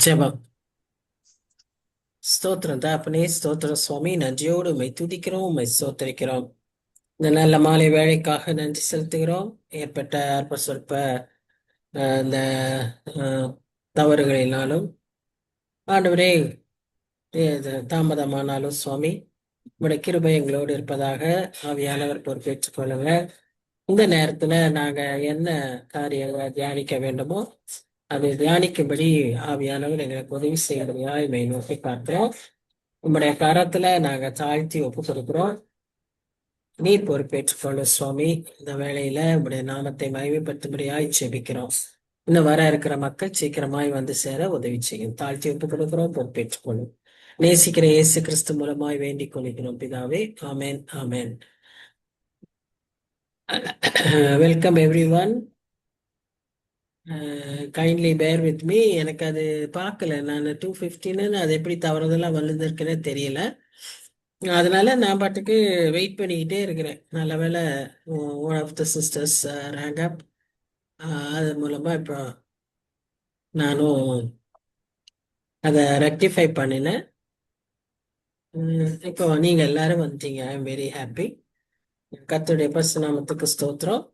ஜெபம். ஸ்தோத்திரம் தகப்பனே, ஸ்தோத்திரம் சுவாமி. நன்றியோடு உம்மை துதிக்கிறோம், உம்மை ஸ்தோத்திரிக்கிறோம். இந்த நல்ல மாலை வேளைக்காக நன்றி செலுத்துகிறோம். ஏற்பட்ட அற்ப சொற்ப இந்த அஹ், தவறுகளினாலும் ஆண்டவரே, இது தாமதமானாலும் சுவாமி, உம்முடைய கிருபை எங்களோடு இருப்பதாக ஆவியானவர் பொறுப்பேற்றுக் கொள்ளுங்க. இந்த நேரத்துல நாங்க என்ன காரியங்களை தியானிக்க வேண்டுமோ அதை தியானிக்கும்படி ஆவியானவர் எங்களுக்கு உதவி செய்யும்படியா இதை நோக்கி பார்க்கிறோம். உம்முடைய கரத்துல நாங்க தாழ்த்தி ஒப்பு கொடுக்கிறோம். நீர் பொறுப்பேற்றுக்கொள்ள சுவாமி. இந்த வேளையில உம்முடைய நாமத்தை மகிமைப்படுத்தும்படியாய் ஜெபிக்கிறோம். இன்னும் வர இருக்கிற மக்கள் சீக்கிரமாய் வந்து சேர உதவி செய்யும். தாழ்த்தி ஒப்பு கொடுக்கிறோம், பொறுப்பேற்றுக்கொள்ளும். நேசிக்கிற இயேசு கிறிஸ்து மூலமாய் வேண்டிக் கொள்கிறோம் பிதாவே. Amen, amen. Welcome everyone. Kindly bear with me. எனக்கு அது பார்க்கல, நான் 2:15 அது எப்படி தவறுதெல்லாம் வந்திருக்குன்னு தெரியல. அதனால நான் பாட்டுக்கு வெயிட் பண்ணிக்கிட்டே இருக்கிறேன். நல்ல வேளை one of the sisters rank up. அது மூலமா இப்போ நானும் அதை ரெக்டிஃபை பண்ணினேன். இப்போ நீங்க எல்லாரும் வந்துட்டீங்க. I am very happy. கர்த்தருடைய பரிசுத்த நாமத்துக்கு ஸ்தோத்திரம்.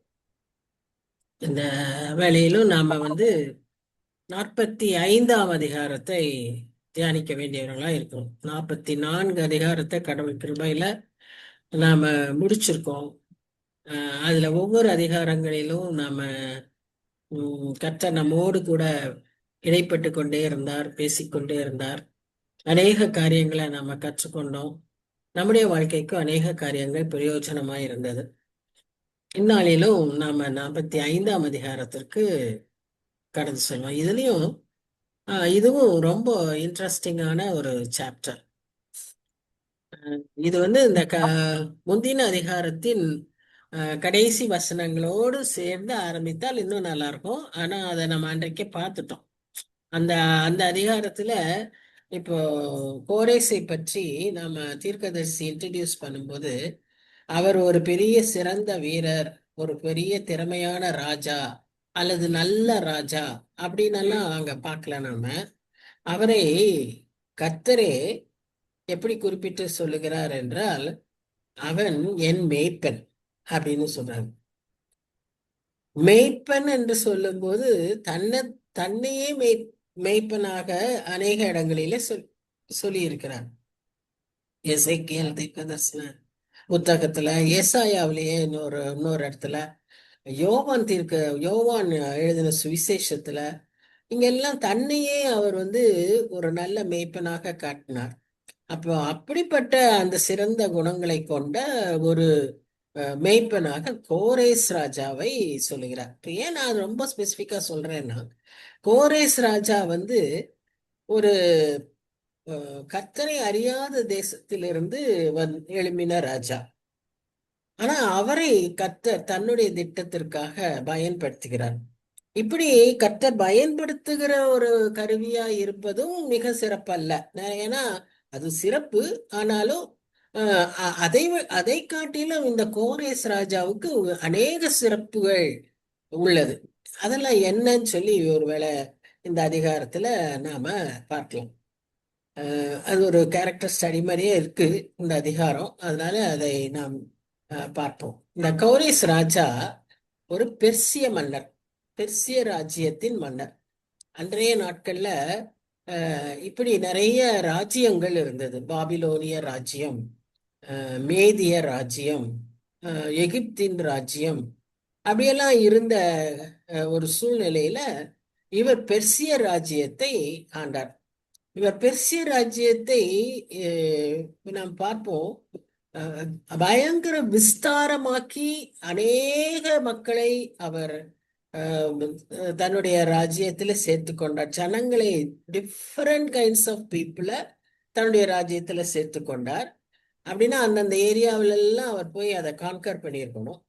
இந்த வேளையிலும் நாம 45ஆம் அதிகாரத்தை தியானிக்க வேண்டியவர்களா இருக்கிறோம். 44 அதிகாரத்தை கடவுள் கிருபையில நாம முடிச்சிருக்கோம். அதுல ஒவ்வொரு அதிகாரங்களிலும் நாம கர்த்தர் நம்மோடு கூட இடைப்பட்டு கொண்டே இருந்தார், பேசிக்கொண்டே இருந்தார். அநேக காரியங்களை நாம கற்றுக்கொண்டோம். நம்முடைய வாழ்க்கைக்கு அநேக காரியங்கள் பிரயோஜனமாய் இருந்தது. இந்நாளிலும் நாம 45ஆம் அதிகாரத்திற்கு கடந்து செல்வோம். இதுவும் ரொம்ப இன்ட்ரெஸ்டிங்கான ஒரு சாப்டர். இது இந்த முந்தின அதிகாரத்தின் கடைசி வசனங்களோடு சேர்ந்து ஆரம்பித்தால் இன்னும் நல்லா இருக்கும். ஆனா அதை நம்ம அன்றைக்கே பார்த்துட்டோம். அந்த அந்த அதிகாரத்துல இப்போ கோரேசை பற்றி நாம தீர்க்கதரிசி இன்ட்ரடியூஸ் பண்ணும்போது, அவர் ஒரு பெரிய சிறந்த வீரர், ஒரு பெரிய திறமையான ராஜா அல்லது நல்ல ராஜா அப்படின்னெல்லாம் அங்க பார்க்கல. நாம அவரை கர்த்தரே எப்படி குறிப்பிட்டு சொல்லுகிறார் என்றால், அவன் என் மேய்ப்பன் அப்படின்னு சொல்றாங்க. மேய்ப்பன் என்று சொல்லும்போது தன்னையே மேய்ப்பனாக அநேக இடங்களிலே சொல்லி இருக்கிறார். எசேக்கியேல் தீர்க்கதரிசன புத்தகத்துல, ஏசாயாவிலேயே இன்னொரு இடத்துல, யோவான் எழுதின சுவிசேஷத்துல, இங்கெல்லாம் தன்னையே அவர் ஒரு நல்ல மேய்ப்பனாக காட்டினார். அப்போ அப்படிப்பட்ட அந்த சிறந்த குணங்களை கொண்ட ஒரு மேய்ப்பனாக கோரேஸ் ராஜாவை சொல்லுகிறார். ஏன் நான் ரொம்ப ஸ்பெசிபிக்கா சொல்றேன்னா, கோரேஸ் ராஜா ஒரு கர்த்தரை அறியாத தேசத்திலிருந்து எழும்பின ராஜா. ஆனா அவரை கர்த்தர் தன்னுடைய திட்டத்திற்காக பயன்படுத்துகிறார். இப்படி கர்த்தர் பயன்படுத்துகிற ஒரு கருவியா இருப்பதும் மிக சிறப்பல்ல. ஏன்னா அது சிறப்பு. ஆனாலும் அதை காட்டிலும் இந்த கோரேஸ் ராஜாவுக்கு அநேக சிறப்புகள் உள்ளது. அதெல்லாம் என்னன்னு சொல்லி ஒருவேளை இந்த அதிகாரத்துல நாம பார்க்கலாம். அது ஒரு கேரக்டர் ஸ்டடி மாதிரியே இருக்கு இந்த அதிகாரம். அதனால அதை நாம் பார்ப்போம். இந்த கோரேஸ் ராஜா ஒரு பெர்சிய மன்னர், பெர்சிய ராஜ்யத்தின் மன்னர். அன்றைய நாட்கள்ல இப்படி நிறைய ராஜ்யங்கள் இருந்தது. பாபிலோனிய ராஜ்யம், மேதிய ராஜ்யம், எகிப்தின் ராஜ்யம், அப்படியெல்லாம் இருந்த ஒரு சூழ்நிலையில இவர் பெர்சிய ராஜ்யத்தை ஆண்டார். இவர் பெர்சிய ராஜ்யத்தை நாம் பார்ப்போம், பயங்கர விஸ்தாரமாக்கி அநேக மக்களை அவர் தன்னுடைய ராஜ்யத்துல சேர்த்து கொண்டார். ஜனங்களை, டிஃப்ரெண்ட் கைண்ட்ஸ் ஆஃப் பீப்புளை தன்னுடைய ராஜ்யத்துல சேர்த்து கொண்டார். அப்படின்னா அந்தந்த ஏரியாவில எல்லாம் அவர் போய் அதை கான்கர் பண்ணியிருக்கணும்.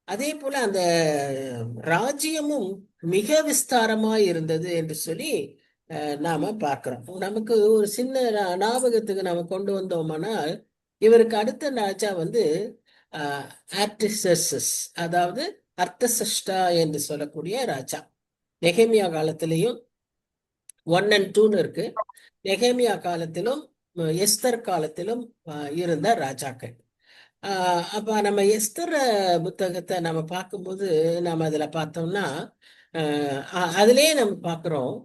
அதே போல அந்த ராஜ்யமும் மிக விஸ்தாரமா இருந்தது என்று சொல்லி நாம பார்க்கிறோம். நமக்கு ஒரு சின்ன ஞாபகத்துக்கு நாம கொண்டு வந்தோமானால், இவருக்கு அடுத்த ராஜா ஆர்டிசஸ், அதாவது அர்த்தசஷ்டா என்று சொல்லக்கூடிய ராஜா. நெகேமியா காலத்திலையும் 1 and 2ன்னு இருக்கு. நெகேமியா காலத்திலும் எஸ்தர் காலத்திலும் இருந்த ராஜாக்கள். அப்ப நம்ம எஸ்தர் புத்தகத்தை நம்ம பார்க்கும்போது நம்ம அதுல பார்த்தோம்னா அதுலயே நம்ம பார்க்கிறோம்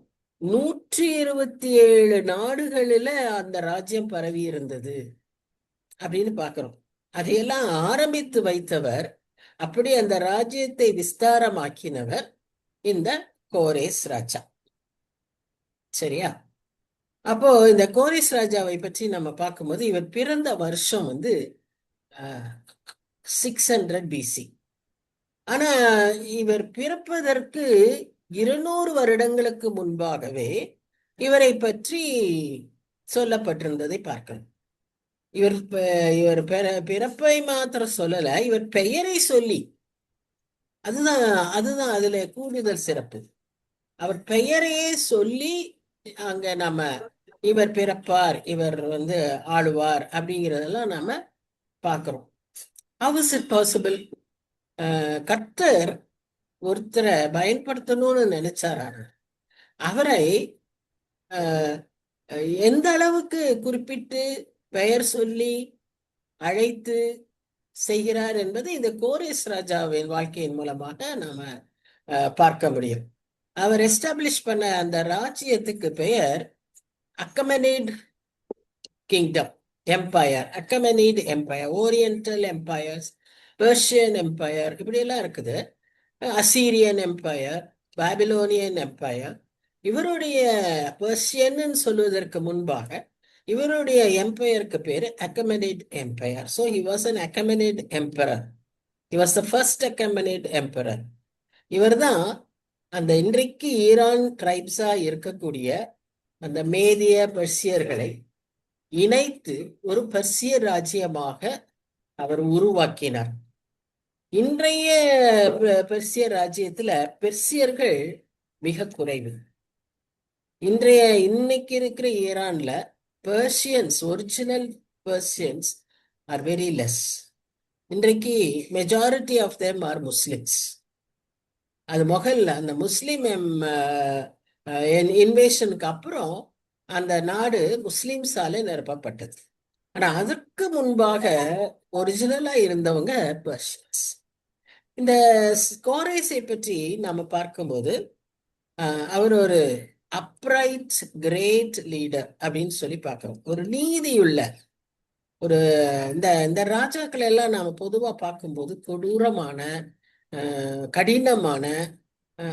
127 நாடுகளில அந்த ராஜ்யம் பரவி இருந்தது அப்படின்னு பார்க்கிறோம். அதையெல்லாம் ஆரம்பித்து வைத்தவர், அப்படி அந்த ராஜ்யத்தை விஸ்தாரமாக்கினவர் இந்த கோரேஸ் ராஜா. சரியா? அப்போ இந்த கோரேஸ் ராஜாவை பற்றி நம்ம பார்க்கும்போது இவர் பிறந்த வருஷம் வந்து 600 பிசி. ஆனா இவர் பிறப்பதற்கு 200 வருடங்களுக்கு முன்பாகவே இவரை பற்றி சொல்லப்பட்டிருந்ததை பார்க்கணும். இவர் பிறப்பை மாத்திரம் சொல்லல, இவர் பெயரை சொல்லி, அதுதான் அதுதான் அதுல கூடுதல் சிறப்பு. அவர் பெயரையே சொல்லி அங்க நம்ம இவர் பிறப்பார், இவர் வந்து ஆளுவார் அப்படிங்கிறதெல்லாம் நாம பார்க்கிறோம். How is it possible? கர்த்தர் ஒருத்தரை பயன்படுத்தணும்னு நினைச்சாரு. அவரை எந்த அளவுக்கு குறிப்பிட்டு பெயர் சொல்லி அழைத்து செய்கிறார் என்பது இந்த கோரேஸ் ராஜாவின் வாழ்க்கையின் மூலமாக நாம பார்க்க முடியும். அவர் எஸ்டாப்ளிஷ் பண்ண அந்த ராஜ்யத்துக்கு பெயர் Achaemenid kingdom empire, Achaemenid empire, oriental empires, Persian empire, இப்படி எல்லாம் இருக்குது. Assyrian empire, Babylonian empire. இவருடைய பெர்ஷியன் சொல்வதற்கு முன்பாக இவருடைய எம்பையருக்கு பேரு Achaemenid empire. So he was an Achaemenid emperor. He was the first Achaemenid emperor. இவர் தான் அந்த இன்றைக்கு ஈரான் ட்ரைப்ஸா இருக்கக்கூடிய அந்த மேதிய பெர்சியர்களை இணைத்து ஒரு பெர்சிய ராஜ்யமாக அவர் உருவாக்கினார். இன்றைய பெர்சிய ராஜ்யத்துல பெர்சியர்கள் மிக குறைவு. இன்னைக்கு இருக்கிற ஈரான்ல Persians, original Persians are very less. இன்றைக்கு majority of them are Muslims. அது முதல்ல அந்த முஸ்லிம் இன்வேஷனுக்கு அப்புறம் அந்த நாடு முஸ்லிம்ஸால நிரப்பப்பட்டது. ஆனா அதற்கு முன்பாக ஒரிஜினலா இருந்தவங்க பெர்ஷியன்ஸ். இந்த கோரேஸை பற்றி நாம பார்க்கும்போது அவர் ஒரு அப்ரைட் கிரேட் லீடர் அப்படின்னு சொல்லி பார்க்கிறோம். ஒரு நீதியுள்ள ஒரு இந்த ராஜாக்கள் எல்லாம் நாம பொதுவா பார்க்கும்போது கொடூரமான, கடினமான,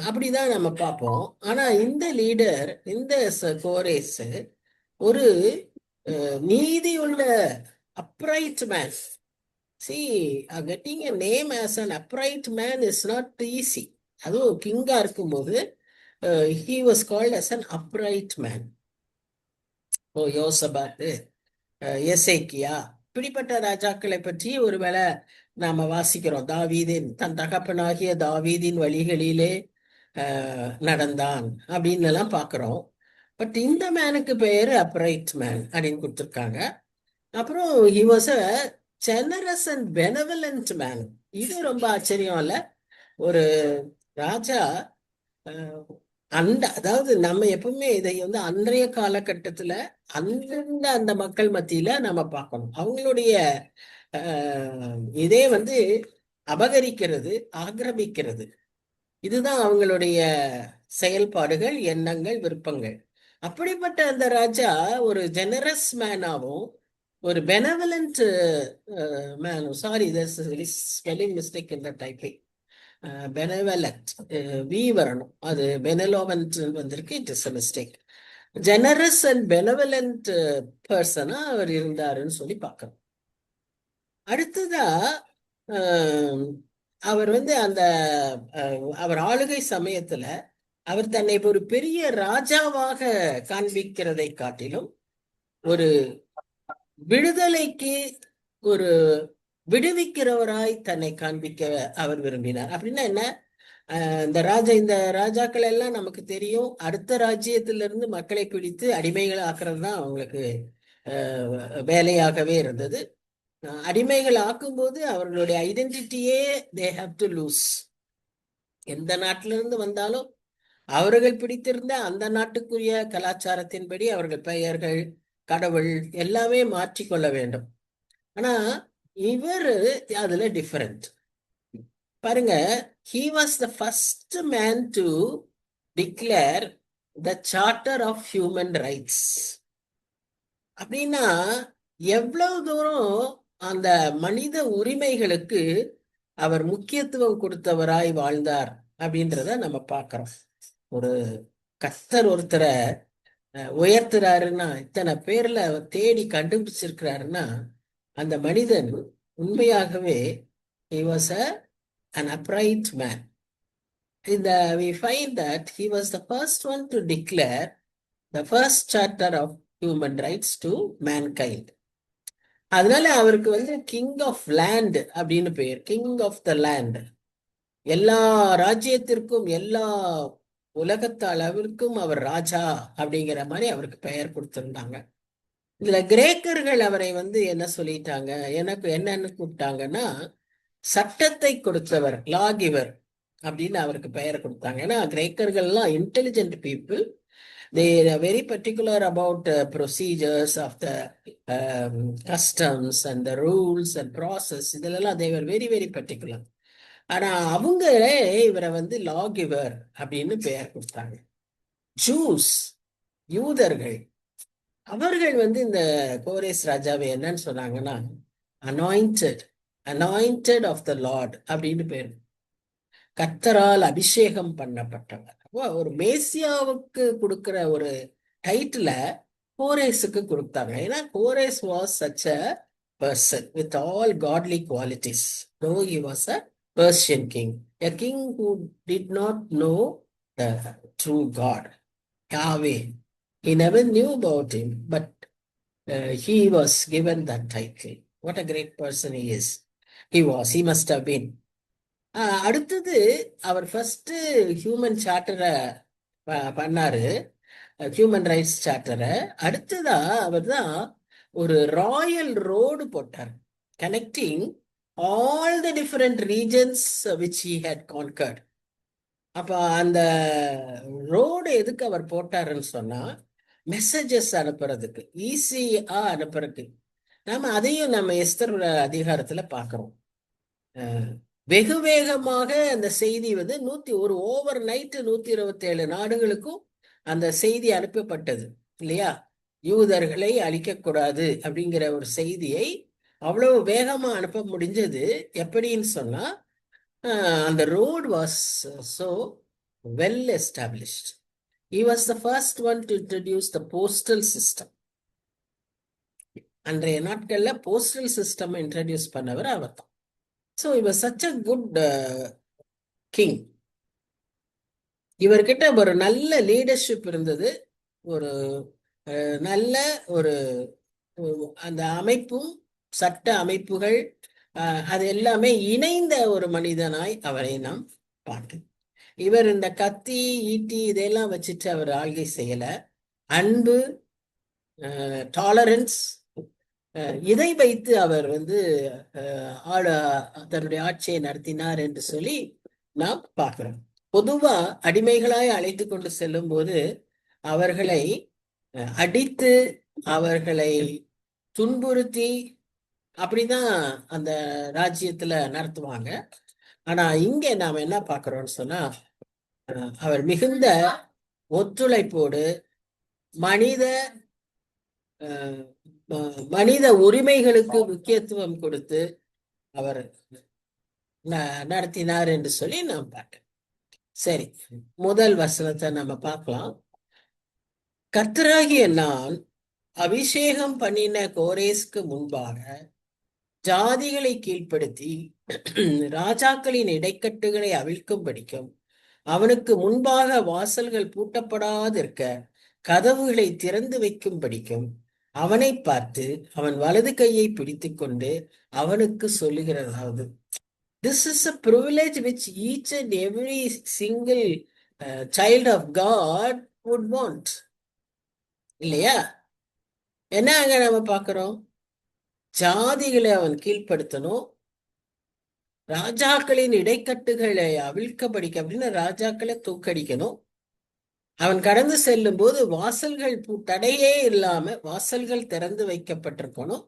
அப்படிதான் நம்ம பார்ப்போம். ஆனா இந்த லீடர், இந்த கோரேஸ் ஒரு நீதியுள்ள upright man. See, getting a name as an upright man is not easy. அதுவும் கிங்கா இருக்கும்போது he was called as an upright man. யோசபாத்து, எசேக்கியா, இப்படிப்பட்ட ராஜாக்களை பற்றி ஒருவேளை நாம வாசிக்கிறோம். தாவீதின் தன் தகப்பனாகிய தாவீதின் வழிகளிலே நடந்தான் அப்படின்னு எல்லாம் பாக்குறோம். பட் இந்த மேனுக்கு பேரு அப்ரைட் மேன் அப்படின்னு கொடுத்துருக்காங்க. அப்புறம் he was a generous and benevolent man. இது ரொம்ப ஆச்சரியம் இல்ல? ஒரு ராஜா அதாவது நம்ம எப்பவுமே இதை வந்து அன்றைய காலகட்டத்துல அந்தந்த அந்த மக்கள் மத்தியில நம்ம பார்க்கணும். அவங்களுடைய இதே வந்து அபகரிக்கிறது, ஆக்கிரமிக்கிறது, இதுதான் அவங்களுடைய செயல்பாடுகள், எண்ணங்கள், விருப்பங்கள். அப்படிப்பட்ட அந்த ராஜா ஒரு ஜெனரஸ் மேனாவும் ஒரு பெனவலண்ட் மேனும், சாரி ஸ்பெல்லிங் மிஸ்டேக் இந்த டைப்பிங், பெனவலண்ட் வி வரணும், அது பெனலோவன்ட் வந்திருக்கு, it is a mistake. Generous and benevolent பர்சனா அவர் இருந்தாருன்னு சொல்லி பார்க்கணும். அடுத்ததா அவர் வந்து அந்த அவர் ஆளுகை சமயத்துல அவர் தன்னை ஒரு பெரிய ராஜாவாக காண்பிக்கிறதை காட்டிலும் ஒரு விடுதலைக்கு ஒரு விடுவிக்கிறவராய் தன்னை காண்பிக்க அவர் விரும்பினார். அப்படின்னா என்ன? இந்த ராஜாக்கள் எல்லாம் நமக்கு தெரியும், அடுத்த ராஜ்யத்திலிருந்து மக்களை பிடித்து அடிமைகள் ஆக்குறது தான் அவங்களுக்கு வேலையாகவே இருந்தது. அடிமைகள் ஆக்கும்போது அவர்களுடைய ஐடென்டிட்டியே தே ஹாவ் டு லூஸ். எந்த நாட்டில இருந்து வந்தாலும் அவர்கள் பிடித்திருந்த அந்த நாட்டுக்குரிய கலாச்சாரத்தின்படி அவர்கள் பெயர்கள், கடவுள் எல்லாமே மாற்றிக்கொள்ள வேண்டும். ஆனா இவர் அதுல டிஃபரெண்ட். பாருங்க, he was the first man to declare the charter of human rights. அப்படின்னா எவ்வளவு தூரம் அந்த மனித உரிமைகளுக்கு அவர் முக்கியத்துவம் கொடுத்தவராய் வாழ்ந்தார் அப்படின்றத நம்ம பார்க்கிறோம். ஒரு கர்த்தர் ஒருத்தரை உயர்த்துறாருன்னா, இத்தனை பேர்ல தேடி கண்டுபிடிச்சிருக்கிறாருன்னா, அந்த மனிதன் உண்மையாகவே he was an upright man. We find that he was the first one to declare the first charter of human rights to mankind. அதனால அவருக்கு கிங் ஆஃப் லேண்ட் அப்படின்னு பெயர். King of the land. எல்லா ராஜ்யத்திற்கும் எல்லா உலகத்து அளவிற்கும் அவர் ராஜா அப்படிங்கிற மாதிரி அவருக்கு பெயர் கொடுத்திருந்தாங்க. இதுல கிரேக்கர்கள் அவரை என்ன சொல்லிட்டாங்க, எனக்கு என்னன்னு கூப்பிட்டாங்கன்னா, சட்டத்தை கொடுத்தவர், லாகிவர் அப்படின்னு அவருக்கு பெயர் கொடுத்தாங்க. ஏன்னா கிரேக்கர்கள்லாம் intelligent people. They are very particular about procedures of the customs and the rules and process. இதெல்லாம் they were very very particular. ஆனா அவங்களே இவரை லாகிவர் அப்படின்னு பெயர் கொடுத்தாங்க. ஜூஸ், யூதர்கள், அவர்கள் இந்த கோரேஸ் ராஜாவை என்னன்னு சொன்னாங்கன்னா, anointed, anointed of the Lord அப்படின்னு பேர். கர்த்தரால் அபிஷேகம் பண்ணப்பட்டவர். ஒரு மேசியாவுக்கு கொடுக்கிற ஒரு டைட்டில கோரேஸுக்கு கொடுத்தாங்க. ஏன்னா Koresh was such a person with all godly qualities. though he was a Persian king, a king who did not know the true God, Yahweh. He never knew about him, but he was given that title. What a great person he is. He must have been. அடுத்தது அவர் first human சார்ட்டரை பண்ணாரு, human rights சார்ட்டரை. அடுத்ததா அவர் தான் ஒரு royal road போட்டார், connecting all the different regions which he had conquered. அப்ப அந்த road எதுக்கு அவர் போட்டாருன்னு சொன்னா, மெசேஜஸ் அனுப்புறதுக்கு, ஈஸியா அனுப்புறதுக்கு. அதையும் எஸ்தர் அதிகாரத்துல பாக்குறோம். வெகு வேகமாக அந்த செய்தி ஒரு ஓவர் நைட்டு 127 நாடுகளுக்கும் அந்த செய்தி அனுப்பப்பட்டது இல்லையா? யூதர்களை அழிக்கக்கூடாது அப்படிங்கிற ஒரு செய்தியை அவ்வளவு வேகமா அனுப்ப முடிஞ்சது. எப்படின்னு சொன்னா, அந்த road was so well established. He was the first one to introduce the postal system. அன்றைய நாட்கள்ல போஸ்டல் சிஸ்டம் இன்ட்ரடியூஸ் பண்ணவர் அவர் தான். So he was such a good king. இவர்கிட்ட ஒரு நல்ல லீடர்ஷிப் இருந்தது. ஒரு நல்ல ஒரு அந்த அமைப்பும் சட்ட அமைப்புகள் அது எல்லாமே இணைந்த ஒரு மனிதனாய் அவரை நாம் பார்க்கிறோம். இவர் இந்த கத்தி, ஈட்டி இதெல்லாம் வச்சுட்டு அவர் ஆள்கை செய்யல. அன்பு, டாலரன்ஸ், இதை வைத்து அவர் தன்னுடைய ஆட்சியை நடத்தினார் என்று சொல்லி நாம் பார்க்கிறோம். பொதுவா அடிமைகளாய் அழைத்து கொண்டு செல்லும் போது அவர்களை அடித்து, அவர்களை துன்புறுத்தி அப்படிதான் அந்த ராஜ்யத்துல நடத்துவாங்க. ஆனா இங்க நாம என்ன பார்க்கிறோம்னு சொன்னா, அவர் மிகுந்த ஒத்துழைப்போடு மனித உரிமைகளுக்கு முக்கியத்துவம் கொடுத்து அவர் நடத்தினார் என்று சொல்லி நாம் பார்க்க. சரி, முதல் வசனத்தை நம்ம பார்க்கலாம். கர்த்தராகிய நான் அபிஷேகம் பண்ணின கோரேஸ்க்கு முன்பாக ஜாதிகளை கீழ்ப்படுத்தி ராஜாக்களின் இடைக்கட்டுகளை அவிழ்க்கும்படிக்கும் அவனுக்கு முன்பாக வாசல்கள் பூட்டப்படாதிருக்க கதவுகளை திறந்து வைக்கும்படிக்கும் அவனை பார்த்து அவன் வலது கையை பிடித்து கொண்டு அவனுக்கு சொல்லுகிறதாவது. This is a privilege which each and every single child of God would want. இல்லையா? என்ன அங்க நம்ம பார்க்கிறோம்? ஜாதிகளை அவன் கீழ்ப்படுத்தணும், ராஜாக்களின் இடைக்கட்டுகளை அவிழ்க்கபடிக்க, அப்படின்னு ராஜாக்களை தூக்கடிக்கணும். அவன் கடந்து செல்லும் போது வாசல்கள் தடையே இல்லாம வாசல்கள் திறந்து வைக்கப்பட்டிருக்கணும்.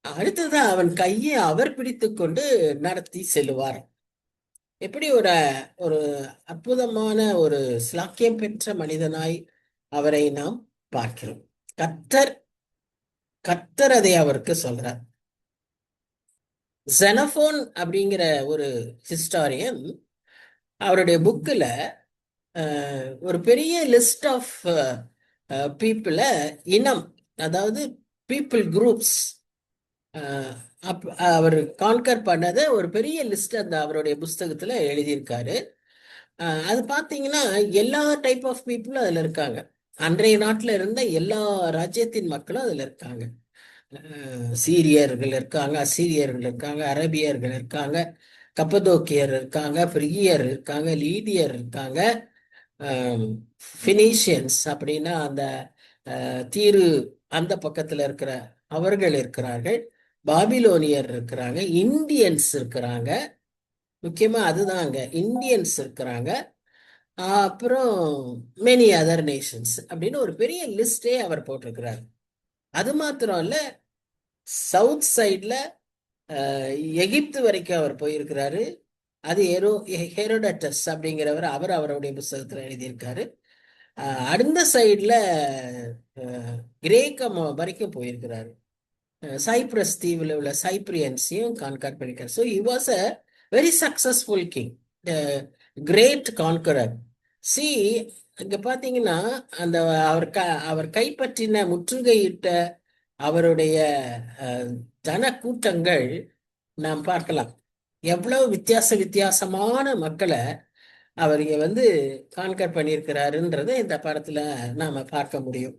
அடுத்ததான் அவன் கையை அவர் பிடித்துக்கொண்டு நடத்தி செல்லுவார். எப்படி ஒரு ஒரு அற்புதமான ஒரு ஸ்லாக்கியம் பெற்ற மனிதனாய் அவரை நாம் பார்க்கிறோம். கர்த்தர் கர்த்தர் அதை அவருக்கு சொல்றார். ஜெனபோன் அப்படிங்கிற ஒரு ஹிஸ்டாரியன் அவருடைய புக்கில் ஒரு பெரிய லிஸ்ட் ஆஃப் பீப்புள இனம், அதாவது பீப்புள் குரூப்ஸ் அவர் கான்கர் பண்ணதை ஒரு பெரிய லிஸ்ட் அந்த அவருடைய புஸ்தகத்துல எழுதியிருக்காரு. அது பார்த்தீங்கன்னா எல்லா டைப் ஆஃப் பீப்புளும் அதுல இருக்காங்க. அன்றைய நாட்டில் இருந்த எல்லா ராஜ்யத்தின் மக்களும் அதுல இருக்காங்க. சீரியர்கள் இருக்காங்க, அசீரியர்கள் இருக்காங்க, அரபியர்கள் இருக்காங்க, கப்பதோக்கியர் இருக்காங்க, பிரிகியர் இருக்காங்க, லீடியர் இருக்காங்க, பினீஷியன்ஸ் அப்படின்னா அந்த தீரு அந்த பக்கத்துல இருக்கிற அவர்கள் இருக்கிறார்கள், பாபிலோனியர் இருக்கிறாங்க, இந்தியன்ஸ் இருக்கிறாங்க. முக்கியமா அதுதாங்க, இந்தியன்ஸ் இருக்கிறாங்க. அப்புறம் மெனி அதர் நேஷன்ஸ் அப்படின்னு ஒரு பெரிய லிஸ்டே அவர் போட்டிருக்கிறார். அது மாத்திரம் இல்ல, சவுத் சைட்ல எகிப்து வரைக்கும் அவர் போயிருக்கிறாரு. அது ஹெரோடட்டஸ் அப்படிங்கிறவர் அவருடைய புஸ்தகத்தில் எழுதியிருக்காரு. அடுத்த சைட்ல கிரேக்கம் வரைக்கும் போயிருக்கிறாரு. சைப்ரஸ் தீவில் உள்ள சைப்ரியன்ஸையும் கான்கர் பண்ணியிருக்காரு. So he was a very successful king, great conqueror. See இங்க பாத்தீங்கன்னா அந்த அவர் கைப்பற்றின முற்றுகையிட்ட அவருடைய ஜன கூட்டங்கள் நாம் பார்க்கலாம். எவ்வளவு வித்தியாசமான மக்களை அவர் வந்து கான்கர் பண்ணியிருக்கிறாருன்றதை இந்த படத்துல நாம பார்க்க முடியும்.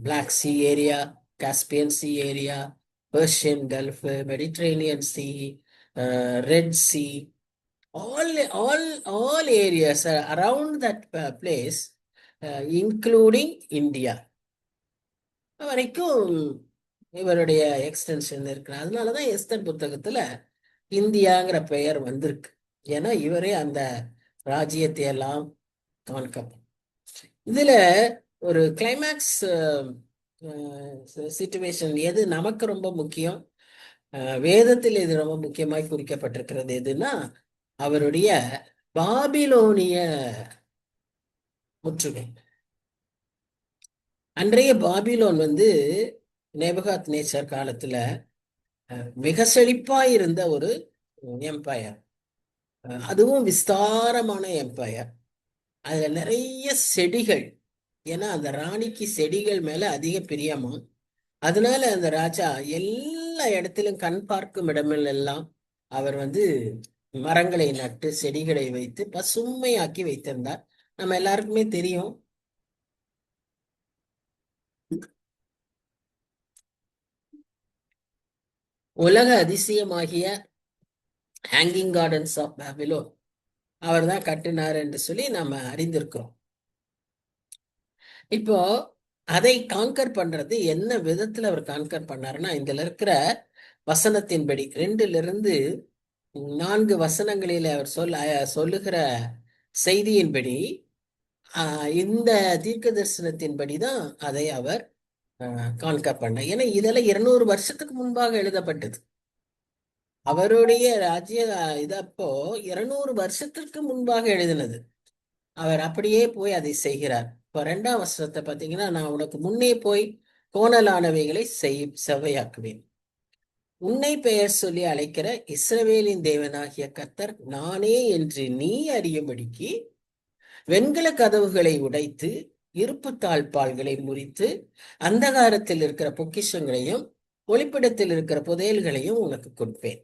Black Sea area, Caspian Sea area, Persian Gulf, Mediterranean Sea, Red Sea, all areas around that place, including India வரைக்கும் இவருடைய எக்ஸ்டென்ஷன் இருக்கு. அதனாலதான் எஸ்தர் புத்தகத்துல இந்தியாங்கிற பெயர் வந்திருக்கு. ஏன்னா இவரே அந்த ராஜ்யத்தை எல்லாம் காண்க. இதுல ஒரு கிளைமேக்ஸ் சிச்சுவேஷன் எது நமக்கு ரொம்ப முக்கியம், வேதத்தில் இது ரொம்ப முக்கியமாய் குறிக்கப்பட்டிருக்கிறது எதுன்னா அவருடைய பாபிலோனிய முற்றுகை. அன்றைய பாபிலோன் வந்து நேபுகாத் நேச்சர் காலத்துல மிக செழிப்பாய் இருந்த ஒரு எம்பையர். அதுவும் விஸ்தாரமான எம்பையர். அதுல நிறைய செடிகள், ஏன்னா அந்த ராணிக்கு செடிகள் மேல அதிக பிரியமா. அதனால அந்த ராஜா எல்லா இடத்திலும் கண் பார்க்கும் இடமெல்லாம் அவர் வந்து மரங்களை நட்டு செடிகளை வைத்து பசுமையாக்கி வைத்திருந்தார். நம்ம எல்லாருக்குமே தெரியும். உலக அதிசயமாகிய ஹேங்கிங் கார்டன்ஸ் ஆஃப் பாபிலோன் அவர் தான் கட்டினார் என்று சொல்லி நாம அறிந்திருக்கிறோம். இப்போ அதை கான்கர் பண்றது என்ன விதத்துல அவர் கான்கர் பண்ணாருன்னா, இதுல இருக்கிற வசனத்தின்படி 2 to 4 வசனங்களில் அவர் சொல்லுகிற செய்தியின்படி, இந்த தீர்க்க தரிசனத்தின்படி தான் அதை அவர் கான்கர் பண்ண. ஏன்னா இதெல்லாம் 200 வருஷத்துக்கு முன்பாக எழுதப்பட்டது. அவருடைய ராஜ்ய இதப்போ 200 வருஷத்திற்கு முன்பாக எழுதினது. அவர் அப்படியே போய் அதை செய்கிறார். இப்போ 2ஆம் வசனத்தை பார்த்தீங்கன்னா, நான் உனக்கு முன்னே போய் கோணலானவைகளை செவ்வையாக்குவேன். உன்னை பெயர் சொல்லி அழைக்கிற இஸ்ரவேலின் தேவனாகிய கர்த்தர் நானே என்று நீ அறியும்படிக்கு வெண்கல கதவுகளை உடைத்து இருப்பு தாழ்பால்களை முறித்து அந்தகாரத்தில் இருக்கிற பொக்கிஷங்களையும் ஒளிப்பிடத்தில் இருக்கிற புதையல்களையும் உனக்கு கொடுப்பேன்.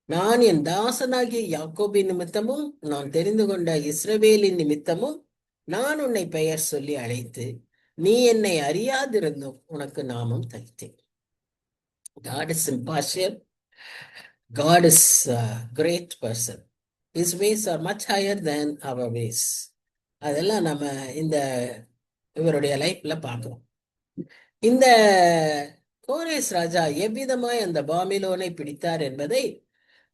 நான் என் தாசனாகிய யாக்கோபின் நிமித்தமும் நான் தெரிந்து கொண்ட இஸ்ரவேலின் நிமித்தமும் நான் உன்னை பெயர் சொல்லி அழைத்து நீ என்னை அறியாதிருந்தும் உனக்கு நாமம் தரித்தேன். God is impartial. God is a great person. His ways are much higher than our ways. அதெல்லாம் நம்ம இந்த இவருடைய லைஃப்ல பார்க்கிறோம். இந்த கோரேஸ் ராஜா எவ்விதமாய் அந்த பாபிலோனை பிடித்தார் என்பதை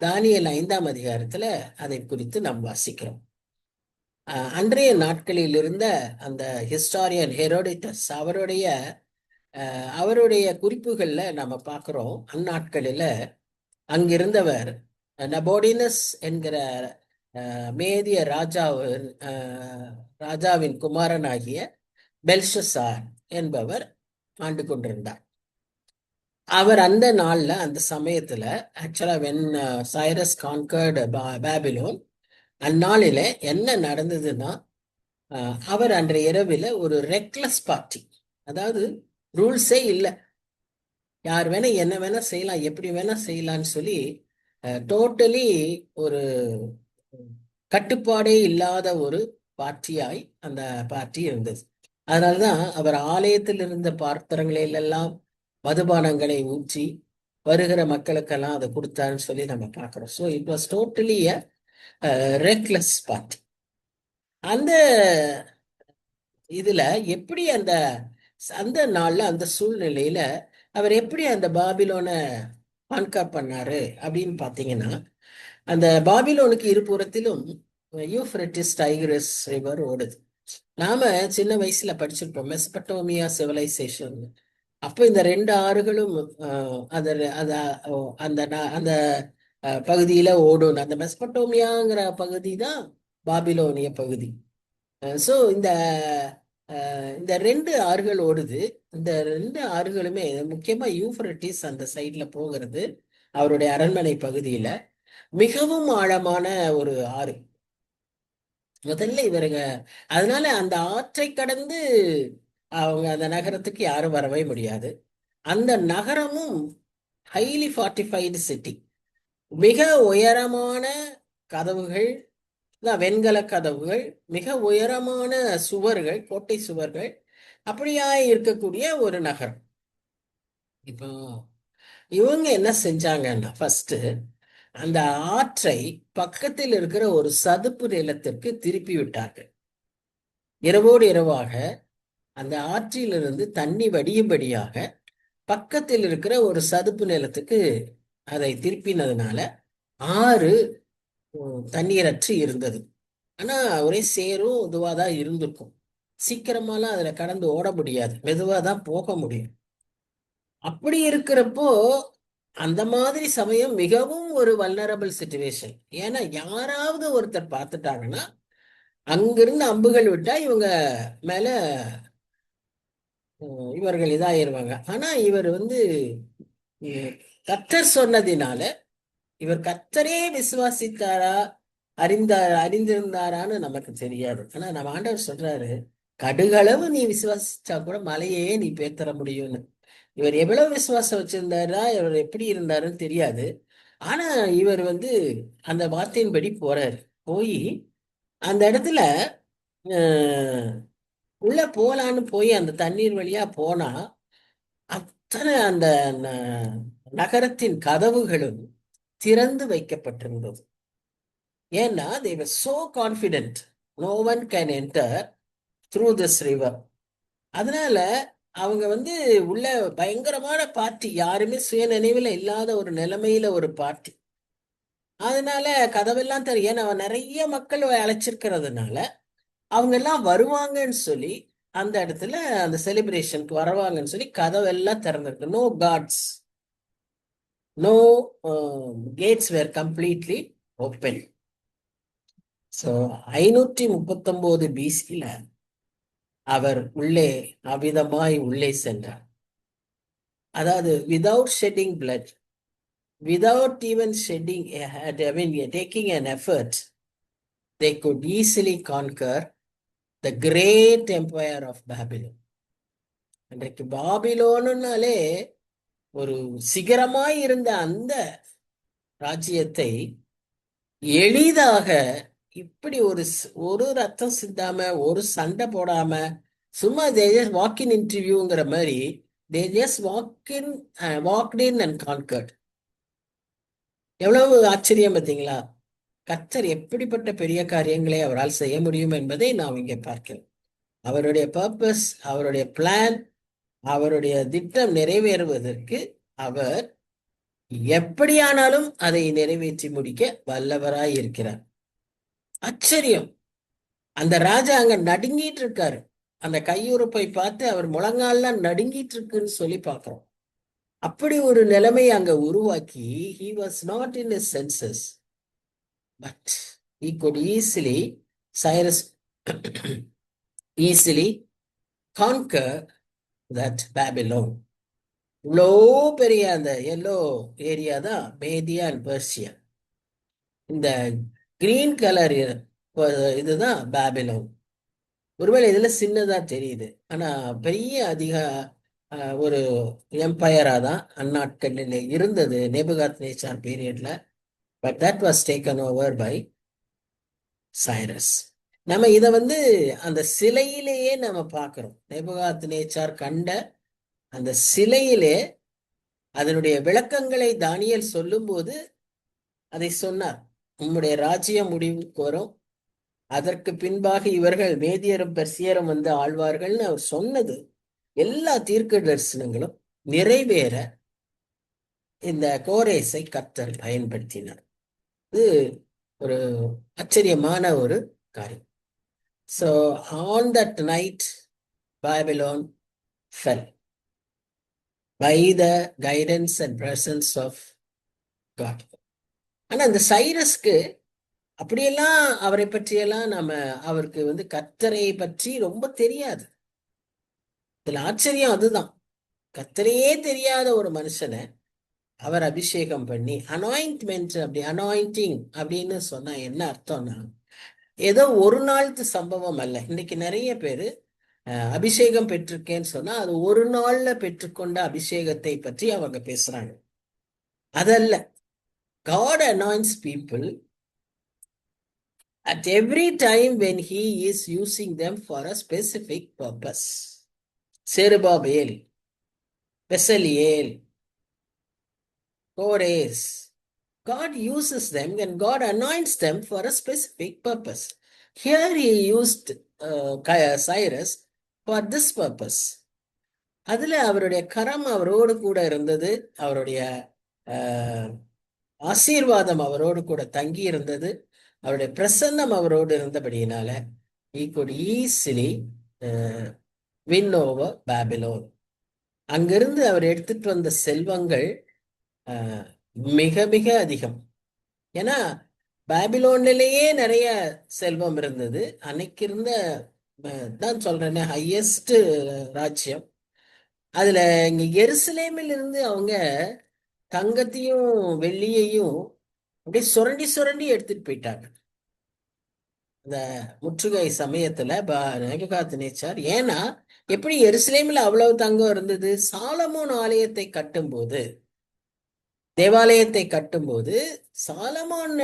தானியேல் 5ஆம் அதிகாரத்துல அதை குறித்து நாம் வாசிக்கிறோம். அன்றைய நாட்களில் இருந்த அந்த ஹிஸ்டாரியன் ஹெரோடிட்டஸ் அவருடைய குறிப்புகள்ல நம்ம பார்க்கிறோம். அந்நாட்களில அங்கிருந்தவர் நபோடினஸ் என்கிற மேதிய ராஜாவின் குமாரனாகிய பெல்ஷசார் என்பவர் ஆண்டு கொண்டிருந்தார். அவர் அந்த நாள்ல அந்த சமயத்துல ஆக்சுவலா வென் சைரஸ் கான்கர்டு பாபிலோன், அந்நாளில என்ன நடந்ததுன்னா, அவர் அன்றைய இரவில் ஒரு ரெக்லஸ் பார்ட்டி, அதாவது ரூல்ஸே இல்லை, யார் வேணா என்ன வேணா செய்யலாம், எப்படி வேணா செய்யலாம்னு சொல்லி டோட்டலி ஒரு கட்டுப்பாடே இல்லாத ஒரு பார்ட்டியாய் அந்த பார்ட்டி இருந்தது. அதனால்தான் அவர் ஆலயத்தில் இருந்த பாத்திரங்களிலெல்லாம் மதுபானங்களை ஊற்றி வருகிற மக்களுக்கெல்லாம் அதை கொடுத்தாருன்னு சொல்லி நம்ம பார்க்கிறோம். So it was totally reckless party. அந்த இதுல எப்படி அந்த அந்த நாள்ல அந்த சூழ்நிலையில அவர் எப்படி அந்த பாபிலோனை கான்கர் பண்ணாரு அப்படின்னு பாத்தீங்கன்னா, அந்த பாபிலோனுக்கு இருபுறத்திலும் யூஃப்ரட்டிஸ் டைகிரஸ் ரிவர் ஓடுது. நாம சின்ன வயசுல படிச்சிருப்போம் மெசபட்டோமியா சிவிலைசேஷன். அப்போ இந்த ரெண்டு ஆறுகளும் அந்த அந்த அந்த பகுதியில ஓடும். அந்த மெசபட்டோமியாங்கிற பகுதி தான் பாபிலோனிய பகுதி. ஸோ இந்த ரெண்டு ஆறுகள் ஓடுது. இந்த ரெண்டு ஆறுகளுமே முக்கியமா யூஃப்ரட்டிஸ் அந்த சைட்ல போகிறது, அவருடைய அரண்மனை பகுதியில மிகவும் ஆழமான ஒரு ஆறு. முதல்ல இவருங்க அதனால அந்த ஆற்றை கடந்து அவங்க அந்த நகரத்துக்கு யாரும் வரவே முடியாது. அந்த நகரமும் ஹைலி ஃபார்ட்டிஃபைடு சிட்டி, மிக உயரமான கதவுகள், வெண்கல கதவுகள், மிக உயரமான சுவர்கள், கோட்டை சுவர்கள், அப்படியா இருக்கக்கூடிய ஒரு நகரம். இப்போ இவங்க என்ன செஞ்சாங்கன்னா, ஃபர்ஸ்ட் அந்த ஆற்றை பக்கத்தில் இருக்கிற ஒரு சதுப்பு நிலத்திற்கு திருப்பி விட்டார்கள். இரவோடு இரவாக அந்த ஆற்றிலிருந்து தண்ணி வடியும்படியாக பக்கத்தில் இருக்கிற ஒரு சதுப்பு நிலத்துக்கு அதை திருப்பினதுனால ஆறு தண்ணீரற்று இருந்தது. ஆனா ஒரே சேரும் இதுவாதான் இருந்திருக்கும். சீக்கிரமாலாம் அதுல கடந்து ஓட முடியாது, மெதுவா தான் போக முடியும். அப்படி இருக்கிறப்போ அந்த மாதிரி சமயம் மிகவும் ஒரு வல்னரபிள் சிச்சுவேஷன். ஏன்னா யாராவது ஒருத்தர் பார்த்துட்டாங்கன்னா அங்கிருந்து அம்புகள் விட்டா இவங்க மேல இவர்கள் இதாயிருவாங்க. ஆனா இவர் கர்த்தர் சொன்னதினால, இவர் கர்த்தரே விசுவாசித்தாரா, அறிந்திருந்தாரான்னு நமக்கு தெரியாது. ஆனா நம்ம ஆண்டவர் சொல்றாரு, கடுகளவு நீ விசுவாசிச்சா கூட மலையே நீ பேத்தர முடியும்னு. இவர் எவ்வளவு விசுவாசம் வச்சிருந்தாரா, இவர் எப்படி இருந்தாருன்னு தெரியாது. ஆனா இவர் அந்த வார்த்தையின்படி போறாரு. போய் அந்த இடத்துல உள்ள போலான்னு போய் அந்த தண்ணீர் வழியா போனா அத்தனை அந்த நகரத்தின் கதவுகளும் திறந்து வைக்கப்பட்டிருந்தது. ஏன்னா they were so confident no one can enter through this river. அதனால அவங்க உள்ள பயங்கரமான பார்ட்டி, யாருமே சுய நினைவுல இல்லாத ஒரு நிலைமையில ஒரு பார்ட்டி. அதனால கதவெல்லாம் தெரியும். ஏன்னா நிறைய மக்கள் அழைச்சிருக்கிறதுனால அவங்க எல்லாம் வருவாங்கன்னு சொல்லி அந்த இடத்துல அந்த செலிப்ரேஷனுக்கு வருவாங்கன்னு சொல்லி கதவெல்லாம் திறந்திருக்கு. நோ காட்ஸ், நோ கேட்ஸ் வேர் கம்ப்ளீட்லி ஓப்பன். ஸோ 539 பிசியில அவர் உள்ளே அவிதமாய் உள்ளே சென்றார். அதாவது without shedding blood, without even shedding taking an effort, they could easily conquer the great empire of Babylon. அன்றைக்கு பாபிலோனுனாலே ஒரு சிகரமாய் இருந்த அந்த ராஜ்யத்தை எளிதாக இப்படி ஒரு ரத்தம் சிந்தாம, ஒரு சண்டை போடாம, சும்மா வாக்கின் இன்டர்வியூங்கிற மாதிரி they just walked in and conquered. எவ்வளவு ஆச்சரியம் பார்த்தீங்களா? கர்த்தர் எப்படிப்பட்ட பெரிய காரியங்களை அவரால் செய்ய முடியும் என்பதை நாம் இங்கே பார்க்கிறோம். அவருடைய பர்பஸ், அவருடைய பிளான், அவருடைய திட்டம் நிறைவேறுவதற்கு அவர் எப்படியானாலும் அதை நிறைவேற்றி முடிக்க வல்லவராய் இருக்கிறார். ஆச்சரியம். அந்த ராஜா அங்க நடுங்கிட்டு இருக்காரு. அந்த கையுறுப்பை பார்த்து அவர் முழங்கால்லாம் நடுங்கிட்டு இருக்குன்னு சொல்லி பார்க்கிறோம். அப்படி ஒரு நிலைமை அங்க உருவாக்கி, he was not in his senses, but he could easily, Cyrus easily conquer that Babylon. இவ்வளோ பெரிய அந்த எல்லோ ஏரியா தான் மேதியா அண்ட் பெர்சியா. இந்த கிரீன் கலர் இதுதான் பாபிலோன். ஒருவேளை இதுல சின்னதா தெரியுது, ஆனா பெரிய அதிக ஒரு எம்பையரா தான் அந்நாட்களில் இருந்தது நேபுகாத் நேச்சார் பீரியட்ல. But that was taken over by Cyrus. நம்ம இதை அந்த சிலையிலேயே நம்ம பார்க்கிறோம். நேபுகாத் நேச்சார் கண்ட அந்த சிலையிலே அதனுடைய விளக்கங்களை தானியேல் சொல்லும்போது அதை சொன்னார். உம்முடைய ராஜ்யம் முடிவுக்கு வரும், அதற்கு பின்பாக இவர்கள் மேதியரும் பெர்சியரும் ஆழ்வார்கள்னு அவர் சொன்னது எல்லா தீர்க்க தரிசனங்களும் நிறைவேற இந்த கோரேசை கர்த்தர் பயன்படுத்தினார். இது ஒரு ஆச்சரியமான ஒரு காரியம். So on that night Babylon fell by the guidance and presence of God. ஆனா இந்த சைரஸ்க்கு அப்படியெல்லாம் அவரை பற்றியெல்லாம் நம்ம அவருக்கு கர்த்தரை பற்றி ரொம்ப தெரியாது. இதுல ஆச்சரியம் அதுதான். கர்த்தரையே தெரியாத ஒரு மனுஷனை அவர் அபிஷேகம் பண்ணி அனாயின்ட்மெண்ட், அப்படி அனாயிண்டிங் அப்படின்னு சொன்னா என்ன அர்த்தம்னா, ஏதோ ஒரு நாளுக்கு சம்பவம் அல்ல. இன்னைக்கு நிறைய பேரு அபிஷேகம் பெற்றிருக்கேன்னு சொன்னா அது ஒரு நாள்ல பெற்றுக்கொண்ட அபிஷேகத்தை பற்றி அவங்க பேசுறாங்க. அதல்ல. God anoints people at every time when he is using them for a specific purpose. Zerubbabel, பெசலியேல், Kores, God uses them and God anoints them for a specific purpose. Here he used Cyrus for this purpose. அதுல அவருடைய கரம் அவரோடு கூட இருந்தது, அவருடைய ஆசீர்வாதம் அவரோடு கூட தங்கி இருந்தது, அவருடைய பிரசன்னம் அவரோடு இருந்தபடியினால he could easily win over Babylon. அங்கிருந்து அவர் எடுத்துட்டு வந்த செல்வங்கள் மிக மிக அதிகம். ஏன்னா பாபிலோனிலேயே நிறைய செல்வம் இருந்தது. அன்னைக்கு இருந்த தான் சொல்றேன்னு ஹையஸ்ட் ராஜ்யம். அதுல இங்க எருசலேமில் இருந்து அவங்க தங்கத்தையும் வெள்ளியையும் அப்படியே சுரண்டி சுரண்டி எடுத்துட்டு போயிட்டாங்க இந்த முற்றுகை சமயத்துல நேபுகாத் நேச்சார். ஏன்னா எப்படி எருசலேமில் அவ்வளவு தங்கம் இருந்தது? சாலமோன் ஆலயத்தை கட்டும்போது, தேவாலயத்தை கட்டும்போது சாலமோன்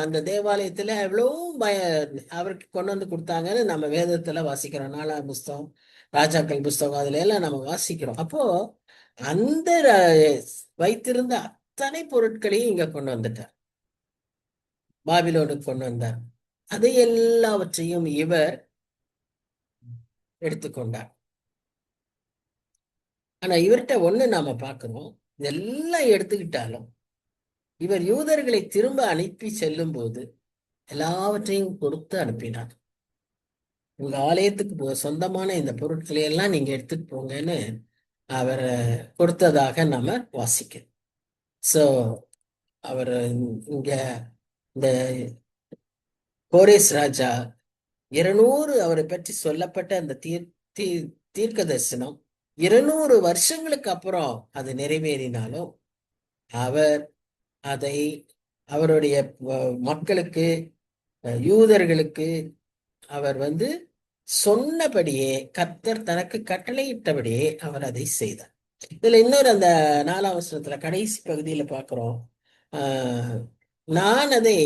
அந்த தேவாலயத்துல எவ்வளவு அவருக்கு கொண்டு கொடுத்தாங்கன்னு நம்ம வேதத்துல வாசிக்கிறோம். 4ஆம் புஸ்தகம், ராஜாக்கள் புஸ்தகம், அதுல எல்லாம் நம்ம வாசிக்கிறோம். அப்போ அந்த வைத்திருந்த அத்தனை பொருட்களையும் இங்க கொண்டு வந்துட்டார், பாபிலோனுக்கு கொண்டு வந்தார். அதை எல்லாவற்றையும் இவர் எடுத்துக்கொண்டார். ஆனா இவர்கிட்ட ஒண்ணு நாம பார்க்கிறோம், இதெல்லாம் எடுத்துக்கிட்டாலும் இவர் யூதர்களை திரும்ப அனுப்பி செல்லும் போது எல்லாவற்றையும் கொடுத்து அனுப்பினார். உங்க ஆலயத்துக்கு சொந்தமான இந்த பொருட்களை எல்லாம் நீங்க எடுத்துட்டு போங்கன்னு அவர் கொடுத்ததாக நாம வாசிக்கிறோம். சோ அவர் இங்க இந்த கோரேஸ் ராஜா 200 அவரை பற்றி சொல்லப்பட்ட அந்த தீர்க்க தரிசனம் 200 வருஷங்களுக்கு அப்புறம் அது நிறைவேறினாலும் அவர் அதை அவருடைய மக்களுக்கு, யூதர்களுக்கு அவர் சொன்னபடியே, கர்த்தர் தனக்கு கட்டளையிட்டபடியே அவர் அதை செய்தார். இதுல இன்னொரு அந்த 4ஆம் வசனத்துல கடைசி பகுதியில பாக்குறோம், நான் அதை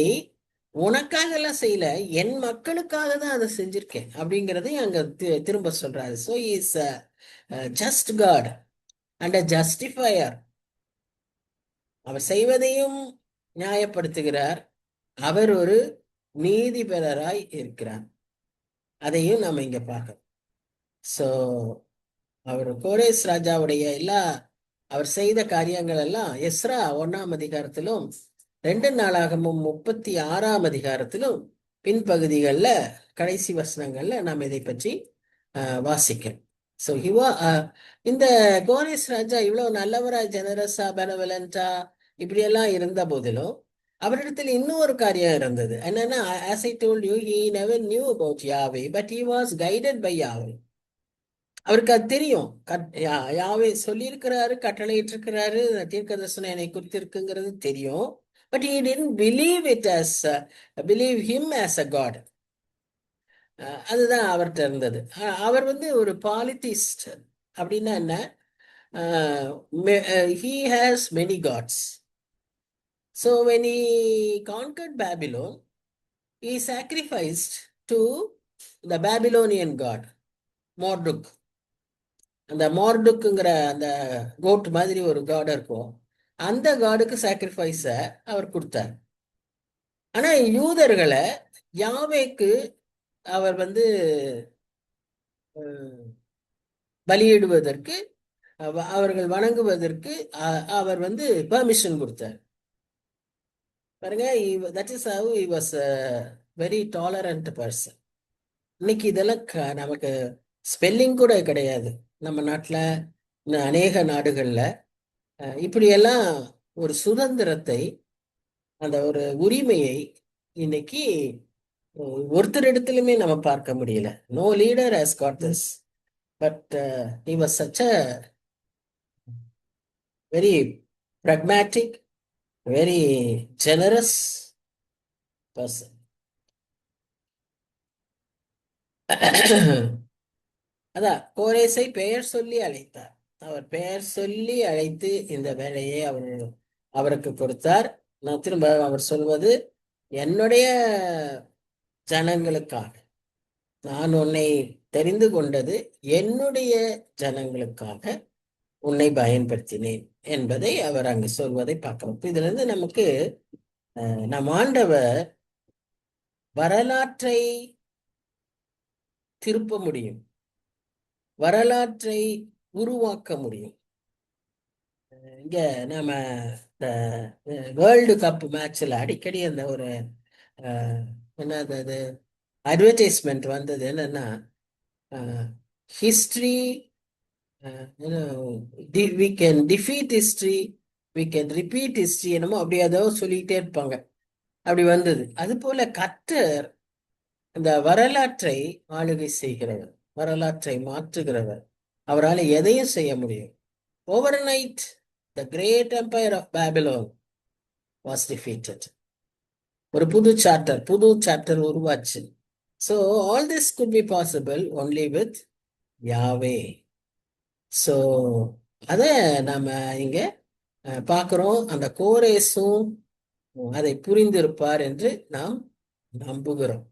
உனக்காக எல்லாம் செய்யல, என் மக்களுக்காக தான் அதை செஞ்சிருக்கேன் அப்படிங்கறதை அங்க திரும்ப சொல்றாரு. So is just God and a justifier. அவர் செய்வதையும் நியாயப்படுத்துகிறார், அவர் ஒரு நீதிபரராய் இருக்கிறார். அதையும் நம்ம இங்க பார்க்கணும். சோ அவர் கோரேஸ் ராஜாவுடைய அவர் செய்த காரியங்கள் எல்லாம் எஸ்ரா 1ஆம் அதிகாரத்திலும் 2 நாளாகமும் 36ஆம் அதிகாரத்திலும் பின்பகுதிகளில் கடைசி வசனங்கள்ல நாம் இதை பற்றி வாசிக்கிறோம். ஸோ ஹிவா இந்த கோரேஸ் ராஜா இவ்வளவு நல்லவரா, ஜெனரஸா, பெனவலண்டா இப்படியெல்லாம் இருந்த போதிலும் அவரிடத்தில் இன்னும் ஒரு காரியம் இருந்தது. என்னன்னா, as I told you, he never knew about Yahweh, but he was guided by Yahweh. அவருக்கு அது தெரியும். யாவே சொல்லியிருக்கிறாரு, கட்டளையிட்டு இருக்கிறாரு, தீர்க்க தரிசனம் என்னை குறித்து இருக்குங்கிறது தெரியும். But he didn't believe it as believe him as a God. அதுதான் அவர்கிட்ட இருந்தது. அவர் வந்து ஒரு பாலித்திஸ்ட். அப்படின்னா என்ன? he has many gods. So when he conquered Babylon, he sacrificed to the Babylonian god Marduk. அந்த மார்டுக்குங்கிற அந்த கோட் மாதிரி ஒரு காட் இருக்கும். அந்த காடுக்கு சாக்ரிஃபைஸ அவர் கொடுத்தார். ஆனா யூதர்களை யாவேக்கு அவர் வந்து பலியிடுவதற்கு, அவர்கள் வணங்குவதற்கு அவர் வந்து பெர்மிஷன் கொடுத்தார். பாருங்க, that is how he was a very tolerant person. இன்னைக்கு இதெல்லாம் நமக்கு ஸ்பெல்லிங் கூட கிடையாது நம்ம நாட்டில், அநேக நாடுகள்ல. இப்படியெல்லாம் ஒரு சுதந்திரத்தை, அந்த ஒரு உரிமையை இன்னைக்கு ஒருத்தரிடத்திலுமே நம்ம பார்க்க முடியல. No leader has got this, but he was such a very pragmatic, very generous person. அதான் கோரேசை பெயர் சொல்லி அழைத்தார். அவர் பெயர் சொல்லி அழைத்து இந்த வேலையை அவருக்கு கொடுத்தார். நான் திரும்ப அவர் சொல்வது, என்னுடைய ஜனங்களுக்காக நான் உன்னை தெரிந்து கொண்டது, என்னுடைய ஜனங்களுக்காக உன்னை பயன்படுத்தினேன் என்பதை அவர் அங்கு சொல்வதை பார்க்கிறோம். இதுல இருந்து நமக்கு நம் ஆண்டவர் வரலாற்றை திருப்ப முடியும், வரலாற்றை உருவாக்க முடியும். இங்க நாம வேர்ல்டு கப் மேட்ச்ல அடிக்கடி அந்த ஒரு என்னது அது அட்வர்டைஸ்மெண்ட் வந்தது. என்னன்னா, history, we can defeat history, we can repeat history, என்னமோ அப்படி ஏதோ சொல்லிட்டே இருப்பாங்க. அப்படி வந்தது. அது போல கர்த்தர் இந்த வரலாற்றை ஆளுகை செய்கிறவர், வரலாற்றை மாற்றுகிறவர். அவரால் எதையும் செய்ய முடியும். Overnight, the great empire of Babylon was defeated. ஒரு புது சாப்டர் உருவாச்சு. So all this could be possible only with Yahweh. So அத நாம இங்க பார்க்கிறோம். அந்த கோரேசும் அதை புரிந்திருப்பார் என்று நாம் நம்புகிறோம்.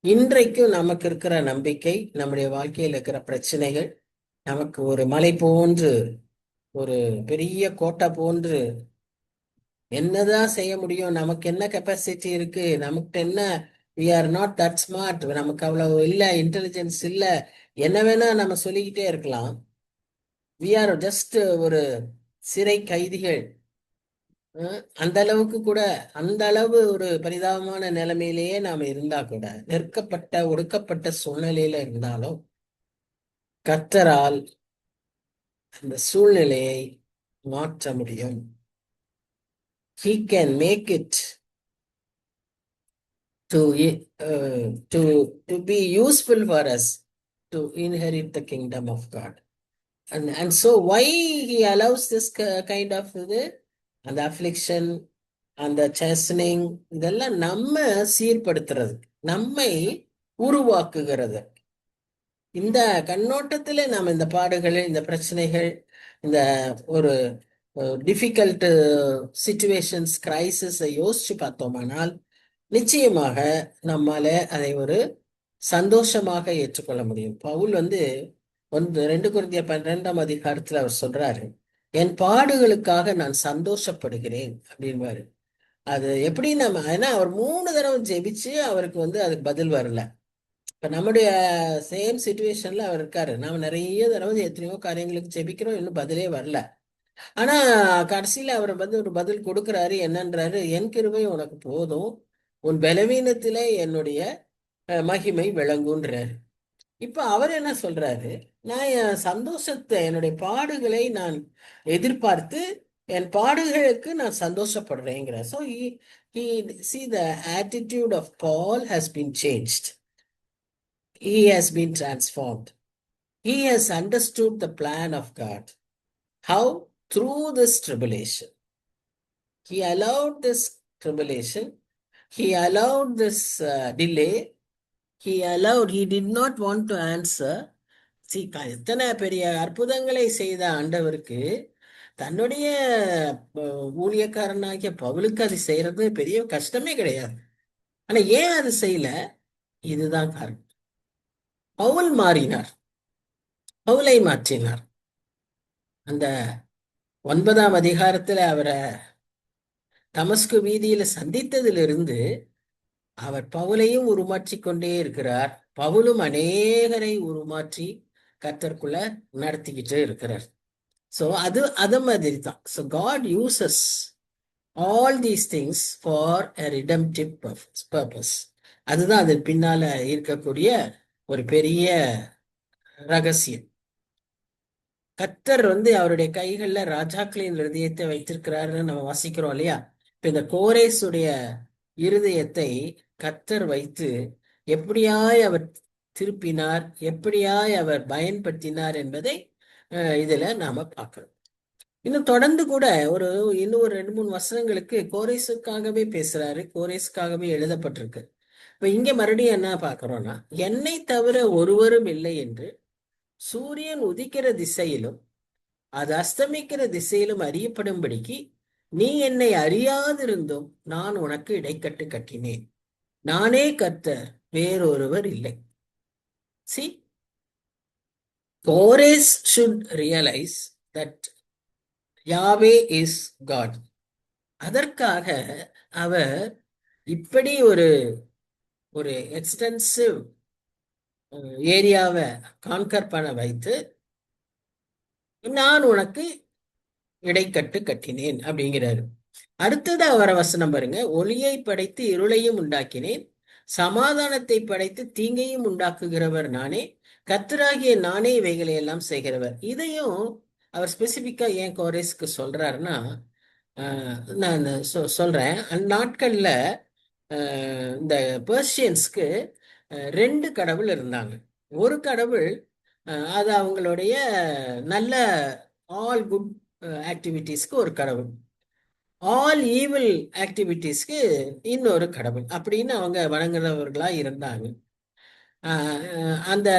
இன்றைக்கும் நமக்கு இருக்கிற நம்பிக்கை, நம்முடைய வாழ்க்கையில் இருக்கிற பிரச்சனைகள் நமக்கு ஒரு மலை போன்று, ஒரு பெரிய கோட்டை போன்று, என்னதான் செய்ய முடியும், நமக்கு என்ன கெப்பாசிட்டி இருக்கு, நமக்கு என்ன, we are not that smart, நமக்கு அவ்வளவு இல்ல, இன்டெலிஜென்ஸ் இல்ல, என்ன வேணா நம்ம சொல்லிக்கிட்டே இருக்கலாம். we are just ஒரு சிறை கைதிகள். அந்த அளவுக்கு கூட, அந்த அளவு ஒரு பரிதாபமான நிலைமையிலேயே நாம இருந்தா கூட, நெருக்கப்பட்ட ஒடுக்கப்பட்ட சூழ்நிலையில இருந்தாலும் கர்த்தரால் அந்த சூழ்நிலையை மாற்ற முடியும். He can make it to be useful for us to inherit the kingdom of God. And so why he allows this kind of அந்த affliction, அந்த chastening, இதெல்லாம் நம்ம சீர்படுத்துறது, நம்மை உருவாக்குகிறது. இந்த கண்ணோட்டத்துல நாம் இந்த பாடுகள், இந்த பிரச்சனைகள், இந்த ஒரு டிஃபிகல்ட் சிச்சுவேஷன்ஸ், கிரைசிஸை யோசிச்சு பார்த்தோமானால் நிச்சயமாக நம்மால அதை ஒரு சந்தோஷமாக ஏற்றுக்கொள்ள முடியும். பவுல் 2 கொரிந்தியர் 12ஆம் அதிகாரத்துல அவர் சொல்றாரு, என் பாடுகளுக்காக நான் சந்தோஷப்படுகிறேன் அப்படின்பாரு. அது எப்படி நம்ம, ஏன்னா அவர் 3 தடவை ஜெபிச்சு அவருக்கு அதுக்கு பதில் வரல. இப்ப நம்முடைய சேம் சிச்சுவேஷன்ல அவர் இருக்காரு. நாம நிறைய தடவை எத்தனையோ காரியங்களுக்கு ஜெபிக்கிறோம், இன்னும் பதிலே வரல. ஆனா கடைசியில அவர் ஒரு பதில் கொடுக்கிறாரு. என்னன்றாரு, என் கிருபை உனக்கு போதும், உன் பலவீனத்திலே என்னுடைய மகிமை விளங்குன்றார். இப்ப அவர் என்ன சொல்றாரு, நான் என் சந்தோஷத்தை, என்னுடைய பாடுகளை நான் எதிர்பார்த்து என் பாடுகளுக்கு நான் சந்தோஷப்படுறேங்கிறார். So he see the attitude of Paul has been changed. He has been transformed. He has understood the plan of God. How? Through this tribulation. He allowed this tribulation. He allowed this delay. He did not want to answer. எத்தனை பெரிய அற்புதங்களை செய்த ஆண்டவருக்கு தன்னுடைய ஊழியக்காரனாகிய பவுலுக்கு அது செய்யறது பெரிய கஷ்டமே கிடையாது. ஆனா ஏன் அது செய்யல? இதுதான் காரணம். பவுல் மாறினார், பவுலை மாற்றினார். அந்த 9ஆம் அதிகாரத்துல அவரை தமஸ்கு வீதியில சந்தித்ததிலிருந்து அவர் பவுலையும் உருமாற்றி கொண்டே இருக்கிறார். பவுலும் அநேகரை உருமாற்றி கர்த்தருக்குள்ள நடத்திக்கிட்டு இருக்கிறார். ஸோ அது மாதிரி தான். So God uses all these things for a redemptive purpose. அதுதான் அது பின்னால இருக்கக்கூடிய ஒரு பெரிய ரகசியம். கர்த்தர் அவருடைய கைகள்ல ராஜாக்களின் இருதயத்தை வைத்திருக்கிறாருன்னு நம்ம வாசிக்கிறோம் இல்லையா? இப்ப இந்த கோரேசுடைய இருதயத்தை கர்த்தர் வைத்து எப்படியாய் அவர் திருப்பினார், எப்படியாய் அவர் பயன்படுத்தினார் என்பதை இதுல நாம பார்க்கிறோம். இன்னும் தொடர்ந்து கூட இன்னும் ஒரு 2-3 வசனங்களுக்கு கோரேசுக்காகவே பேசுறாரு, கோரேசுக்காகவே எழுதப்பட்டிருக்கு. இப்ப இங்க மறுபடியும் என்ன பார்க்கிறோம்னா, என்னை தவிர ஒருவரும் இல்லை என்று சூரியன் உதிக்கிற திசையிலும் அது அஸ்தமிக்கிற திசையிலும் அறியப்படும்படிக்கு நீ என்னை அறியாதிருந்தும் நான் உனக்கு இடைக்கட்டு கட்டினேன். நானே கர்த்தர், வேறொருவர் இல்லை. See, Kores should realize that Yahweh is God. அதற்காக அவர் இப்படி ஒரு எக்ஸ்டென்சிவ் ஏரியாவை கான்கர் பண்ண வைத்து நான் உனக்கு இடைக்கட்டு கட்டினேன் அப்படிங்கிறாரு. அடுத்தது அவர வசனம் பாருங்க. ஒளியை படைத்து இருளையும் உண்டாக்கினேன், சமாதானத்தை படைத்து தீங்கையும் உண்டாக்குகிறவர் நானே, கர்த்தராகிய நானே இவைகளை எல்லாம் செய்கிறவர். இதையும் அவர் ஸ்பெசிபிக்கா ஏன் கோரேஸ்க்கு சொல்றாருன்னா, நான் சொல்றேன், அந்நாட்கள்ல இந்த பெர்ஷியன்ஸ்க்கு 2 கடவுள் இருந்தாங்க. ஒரு கடவுள் அது அவங்களுடைய நல்ல ஆல் குட் ஆக்டிவிட்டீஸ்க்கு ஒரு கடவுள், ஆல் ஈவில் ஆக்டிவிட்டீஸ்க்கு இன்னொரு கடவுள் அப்படின்னு அவங்க வணங்குறவர்களா இருந்தாங்க. அந்த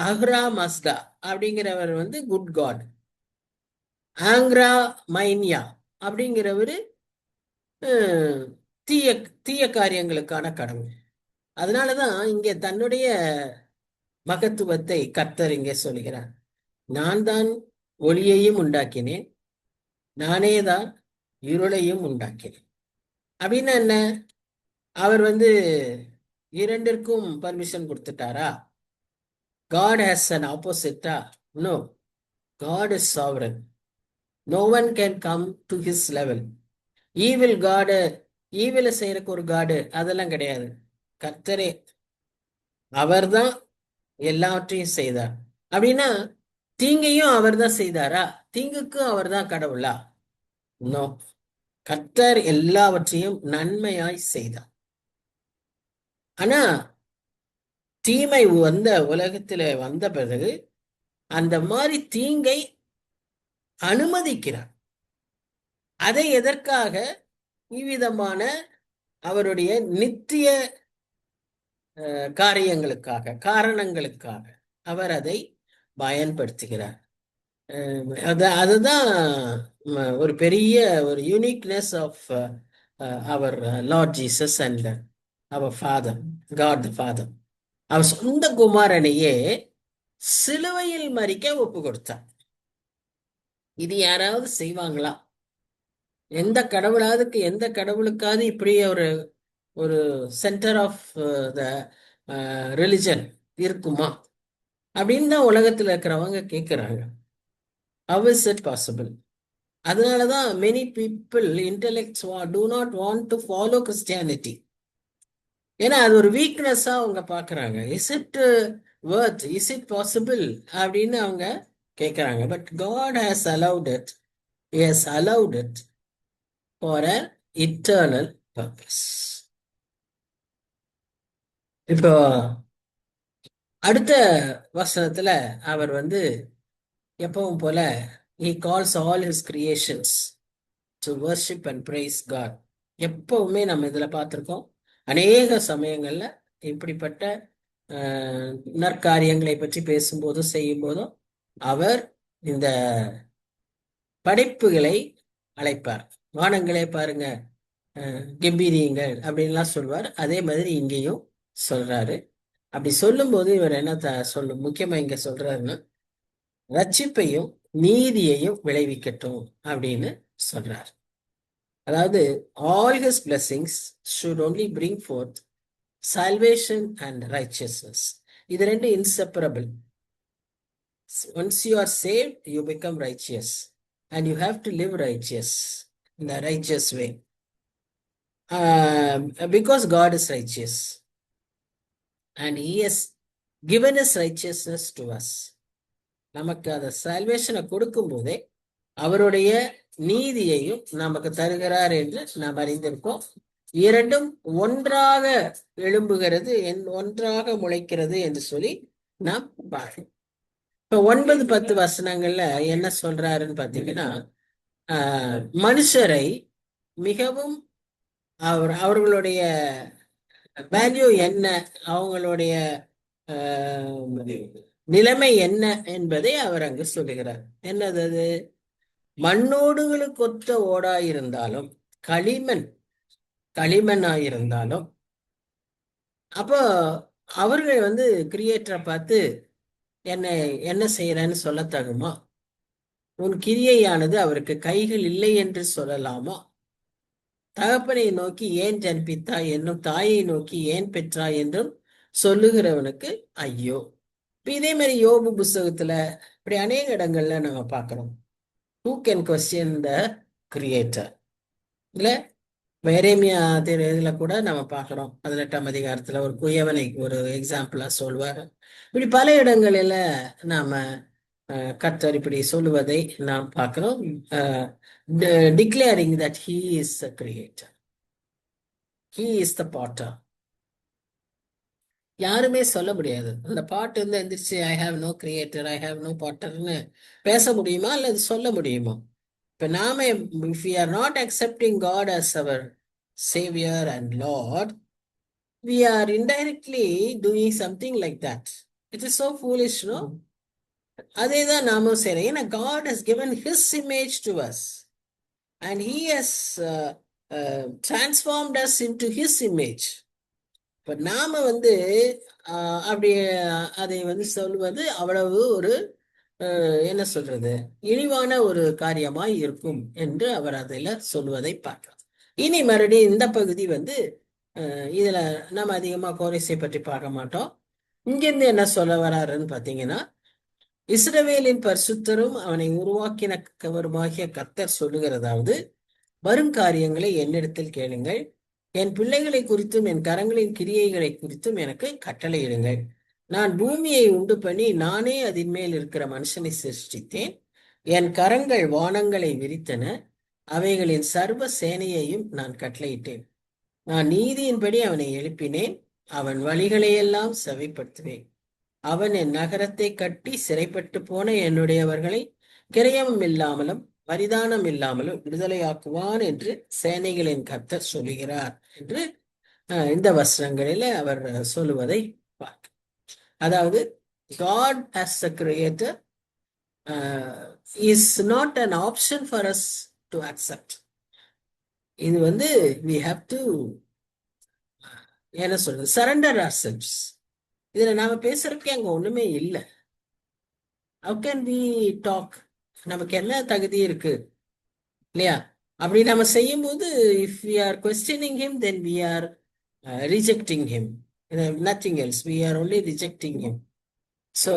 அஹ்ரா மஸ்டா அப்படிங்கிறவர் குட் காட், ஆங்க்ரா மைன்யா அப்படிங்கிறவர் தீய தீய காரியங்களுக்கான கடவுள். அதனாலதான் இங்க தன்னுடைய மகத்துவத்தை கர்த்தர் இங்கே சொல்கிறார். நான் தான் ஒளியையும் உண்டாக்கினேன், நானே தான் இருளையும் உண்டாக்கினேன். அப்படின்னா என்ன? அவர் இரண்டிற்கும் permission கொடுத்துட்டாரா? God has an opposite? No. God is sovereign. No one can come to his level. Evil God, evil செய்யறக்கு ஒரு காடு அதெல்லாம் கிடையாது. கர்த்தரே, அவர்தான் எல்லாவற்றையும் செய்தார். அப்படின்னா தீங்கையும் அவர் தான் செய்தாரா? தீங்குக்கும் அவர் தான் கடவுளா? நோ. கர்த்தர் எல்லாவற்றையும் நன்மையாய் செய்தார். ஆனா தீமை உலகத்துல வந்த பிறகு அந்த மாதிரி தீங்கை அனுமதிக்கிறார். அதை எதற்காக? இவ்விதமான அவருடைய நித்திய காரணங்களுக்காக அவர் அதை பயன்படுத்துகிறார். அதுதான் ஒரு பெரிய ஒரு uniqueness of our Lord Jesus and our Father, God the Father. அவர் சொந்த குமாரனையே சிலுவையில் மறிக்க ஒப்பு கொடுத்தார். இது யாராவது செய்வாங்களா? எந்த கடவுளுக்காவது இப்படி ஒரு சென்டர் ஆஃப் த ரிலிஜன் இருக்குமா அப்படின்னு தான் உலகத்துல இருக்கிறவங்க கேட்கிறாங்க. How is it possible? அதனாலதான் many people, intellects do not want to follow Christianity. ஏன்னா அது ஒரு வீக்னஸா அவங்க பாக்குறாங்க. இஸ் இட் பாசிபிள் அப்படின்னு அவங்க கேட்கறாங்க. But God has allowed it. He has allowed it for an eternal purpose. இப்போ அடுத்த வசனத்துல அவர் எப்பவும் போல he calls all his creations to worship and praise God. எப்பவுமே நம்ம இதுல பார்த்திருக்கோம். அநேக சமயங்கள்ல இப்படிப்பட்ட நற்காரியங்களை பற்றி பேசும்போதும் செய்யும் போதும் அவர் இந்த படைப்புகளை அழைப்பார். வானங்களே பாருங்க, கம்பீரியுங்கள் அப்படின்லாம் சொல்வார். அதே மாதிரி இங்கேயும் சொல்றாரு. அப்படி சொல்லும்போது இவர் என்ன சொல்லும் முக்கியமா இங்க சொல்றாருன்னா, ரட்சிப்பையும் நீதியையும் விளைவிக்கட்டும் அப்படின்னு சொல்றார். அதாவது all his blessings should only bring forth salvation and righteousness. இது ரெண்டு inseparable. Once you are saved, you become righteous and you have to live righteous in the righteous way. Because God is righteous and he has given his righteousness to us. நமக்கு அந்த சால்வேஷனை கொடுக்கும் போதே அவருடைய நீதியையும் நமக்கு தருகிறார் என்று நாம் அறிந்திருக்கோம். இரண்டும் ஒன்றாக எழும்புகிறது, ஒன்றாக முளைக்கிறது என்று சொல்லி நாம் பார்க்கிறோம். இப்ப 9-10 வசனங்கள்ல என்ன சொல்றாருன்னு பாத்தீங்கன்னா, மனுஷரை மிகவும் அவர்களுடைய வேல்யூ என்ன, அவங்களுடைய நிலைமை என்ன என்பதை அவர் அங்கு சொல்லுகிறார். என்னது அது? மண்ணோடுகளுக்கு ஒத்த ஓடாயிருந்தாலும் களிமண்ணாயிருந்தாலும், அப்போ அவர்கள் கிரியேட்டரை பார்த்து என்ன செய்யறன்னு சொல்ல தகுமா? உன் கிரியையானது அவருக்கு கைகள் இல்லை என்று சொல்லலாமா? தகப்பனை நோக்கி ஏன் ஜனிப்பித்தாய் என்னும் தாயை நோக்கி ஏன் பெற்றாய் என்றும் சொல்லுகிறவனுக்கு ஐயோ. இப்ப இதே மாதிரி யோபு புஸ்தகத்துல இப்படி அநேக இடங்கள்ல நம்ம பார்க்கிறோம். Who can question the creator? இல்ல எரேமியா இதுல கூட நம்ம பார்க்கிறோம். 18ஆம் அதிகாரத்துல ஒரு குயவனை ஒரு எக்ஸாம்பிளா சொல்வார். இப்படி பல இடங்களில நாம கர்த்தர் இப்படி சொல்லுவதை நாம் பார்க்கிறோம். Declaring that he is the creator, he is the potter. யாருமே சொல்ல முடியாது. அந்த பாட்டு எந்திரிச்சு I have no creator, I have no பாட்டர்னு பேச முடியுமா அல்லது சொல்ல முடியுமா? இப்ப நாம if we are not accepting God as our savior and Lord, we are indirectly doing something like that. It is so foolish, no? அதேதான் நாமும் செய்யறோம். ஏன்னா God has given his image to us and he has transformed us into his image. இப்ப நாம அப்படி அதை சொல்வது அவ்வளவு ஒரு என்ன சொல்றது, இழிவான ஒரு காரியமாய் இருக்கும் என்று அவர் அதில் சொல்வதை பார்க்கலாம். இனி மறுபடியும் இந்த பகுதி இதுல நம்ம அதிகமா கோரேசை பற்றி பார்க்க மாட்டோம். இங்கிருந்து என்ன சொல்ல வராருன்னு பாத்தீங்கன்னா, இஸ்ரவேலின் பரிசுத்தரும் அவனை உருவாக்கினவருமாகிய கர்த்தர் சொல்லுகிறதாவது, வரும் காரியங்களை என்னிடத்தில் கேளுங்கள், என் பிள்ளைகளை குறித்தும் என் கரங்களின் கிரியைகளை குறித்தும் எனக்கு கட்டளையிடுங்கள். நான் பூமியை உண்டு பண்ணி நானே அதன் மேல் இருக்கிற மனுஷனை சிருஷ்டித்தேன். என் கரங்கள் வானங்களை விரித்தன, அவைகளின் சர்வ சேனையையும் நான் கட்டளையிட்டேன். நான் நீதியின்படி அவனை எழுப்பினேன், அவன் வழிகளையெல்லாம் செவைப்படுத்துவேன். அவன் என் நகரத்தை கட்டி சிறைப்பட்டு போன என்னுடையவர்களை கிரயமும் இல்லாமலும் பரிதானம் இல்லாமலும் விடுதலையாக்குவான் என்று சேனைகளின் கர்த்தர் சொல்லுகிறார் என்று இந்த வசனங்களில் அவர் சொல்லுவதை பார்க்க. அதாவது God as a creator is not an option for us to accept. இது we have to என்ன சொல்றது, surrender ourselves. இதுல நாம பேசுறதுக்கு அங்க ஒண்ணுமே இல்லை. How can we talk? நமக்கு என்ன தகுதி இருக்கு இல்லையா? அப்படி நம்ம செய்யும் போது if we are questioning him, then we are rejecting him. Nothing else. We are only rejecting him. So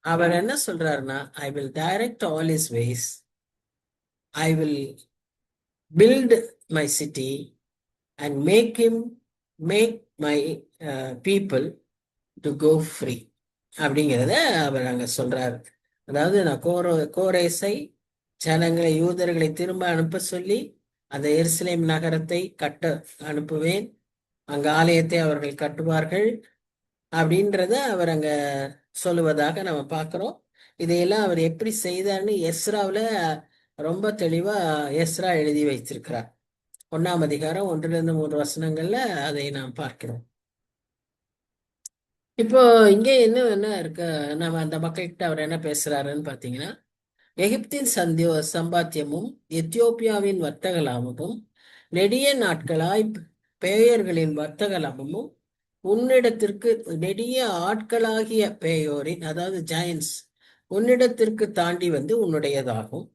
அவர் என்ன சொல்றாருன்னா, I will direct all his ways. I will build my city and make my people to go free அப்படிங்கிறத அவர் அங்க சொல்றாரு. அதாவது நான் கோரேசை ஜனங்களை யூதர்களை திரும்ப அனுப்ப சொல்லி அந்த எருசலேம் நகரத்தை கட்ட அனுப்புவேன், அங்க ஆலயத்தை அவர்கள் கட்டுவார்கள் அப்படின்றத அவர் அங்க சொல்லுவதாக நம்ம பார்க்கிறோம். இதையெல்லாம் அவர் எப்படி செய்தார்னு எஸ்ராவில் ரொம்ப தெளிவா எஸ்ரா எழுதி வைத்திருக்கிறார். 1ஆம் அதிகாரம் 1-3 வசனங்கள்ல அதை நாம் பார்க்கிறோம். இப்போ இங்கே என்ன இருக்கு, நம்ம அந்த மக்கள்கிட்ட அவர் என்ன பேசுறாருன்னு பாத்தீங்கன்னா, எகிப்தின் சம்பாத்தியமும் எத்தியோப்பியாவின் வர்த்தக லாபமும் நெடிய நாட்களாய் பேயர்களின் வர்த்தக லாபமும் உன்னிடத்திற்கு நெடிய ஆட்களாகிய பேயோரின், அதாவது ஜாயன்ஸ், உன்னிடத்திற்கு தாண்டி வந்து உன்னுடையதாகும்.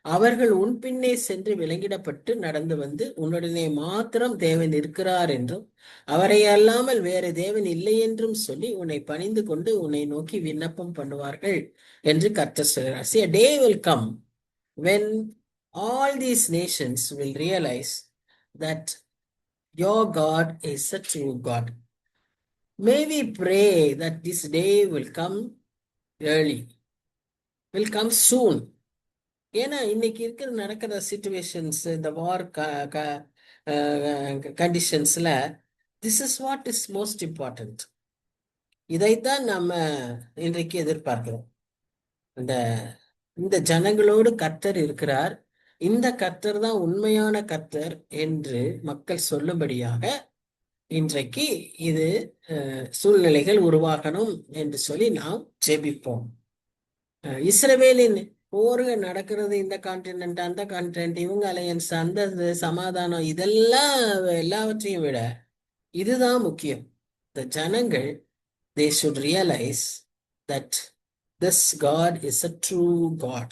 அவர்கள் உன் பின்னே சென்று விலங்கிடப்பட்டு நடந்து வந்து உன்னுடனே மாத்திரம் தேவன் இருக்கிறார் என்றும் அவரை அல்லாமல் வேறு தேவன் இல்லை என்றும் சொல்லி உன்னை பணிந்து கொண்டு உன்னை நோக்கி விண்ணப்பம் பண்ணுவார்கள் என்று கர்த்தர் சொல்கிறார். See, a day will come when all these nations will realize that your God is a true God. May we pray that this day will come early, will come soon. ஏன்னா இன்னைக்கு நடக்கிற சிச்சுவேஷன்ஸ், இந்த war கண்டிஷன்ஸ்ல this is what is most important. இதைத்தான் நம்ம இன்றைக்கு எதிர்பார்க்கிறோம். இந்த ஜனங்களோடு கர்த்தர் இருக்கிறார், இந்த கர்த்தர் தான் உண்மையான கர்த்தர் என்று மக்கள் சொல்லும்படியாக இன்றைக்கு இது சூழ்நிலைகள் உருவாகணும் என்று சொல்லி நாம் ஜெபிப்போம். இஸ்ரவேலின் போர்கள் நடக்கிறது, இந்த கான்டினென்ட் அந்த கான்டினென்ட், இவங்க அலையன்ஸ், அந்த சமாதானம், இதெல்லாம் எல்லாவற்றையும் விட இதுதான் முக்கியம். இந்த ஜனங்கள் they should realize that this God is a true God.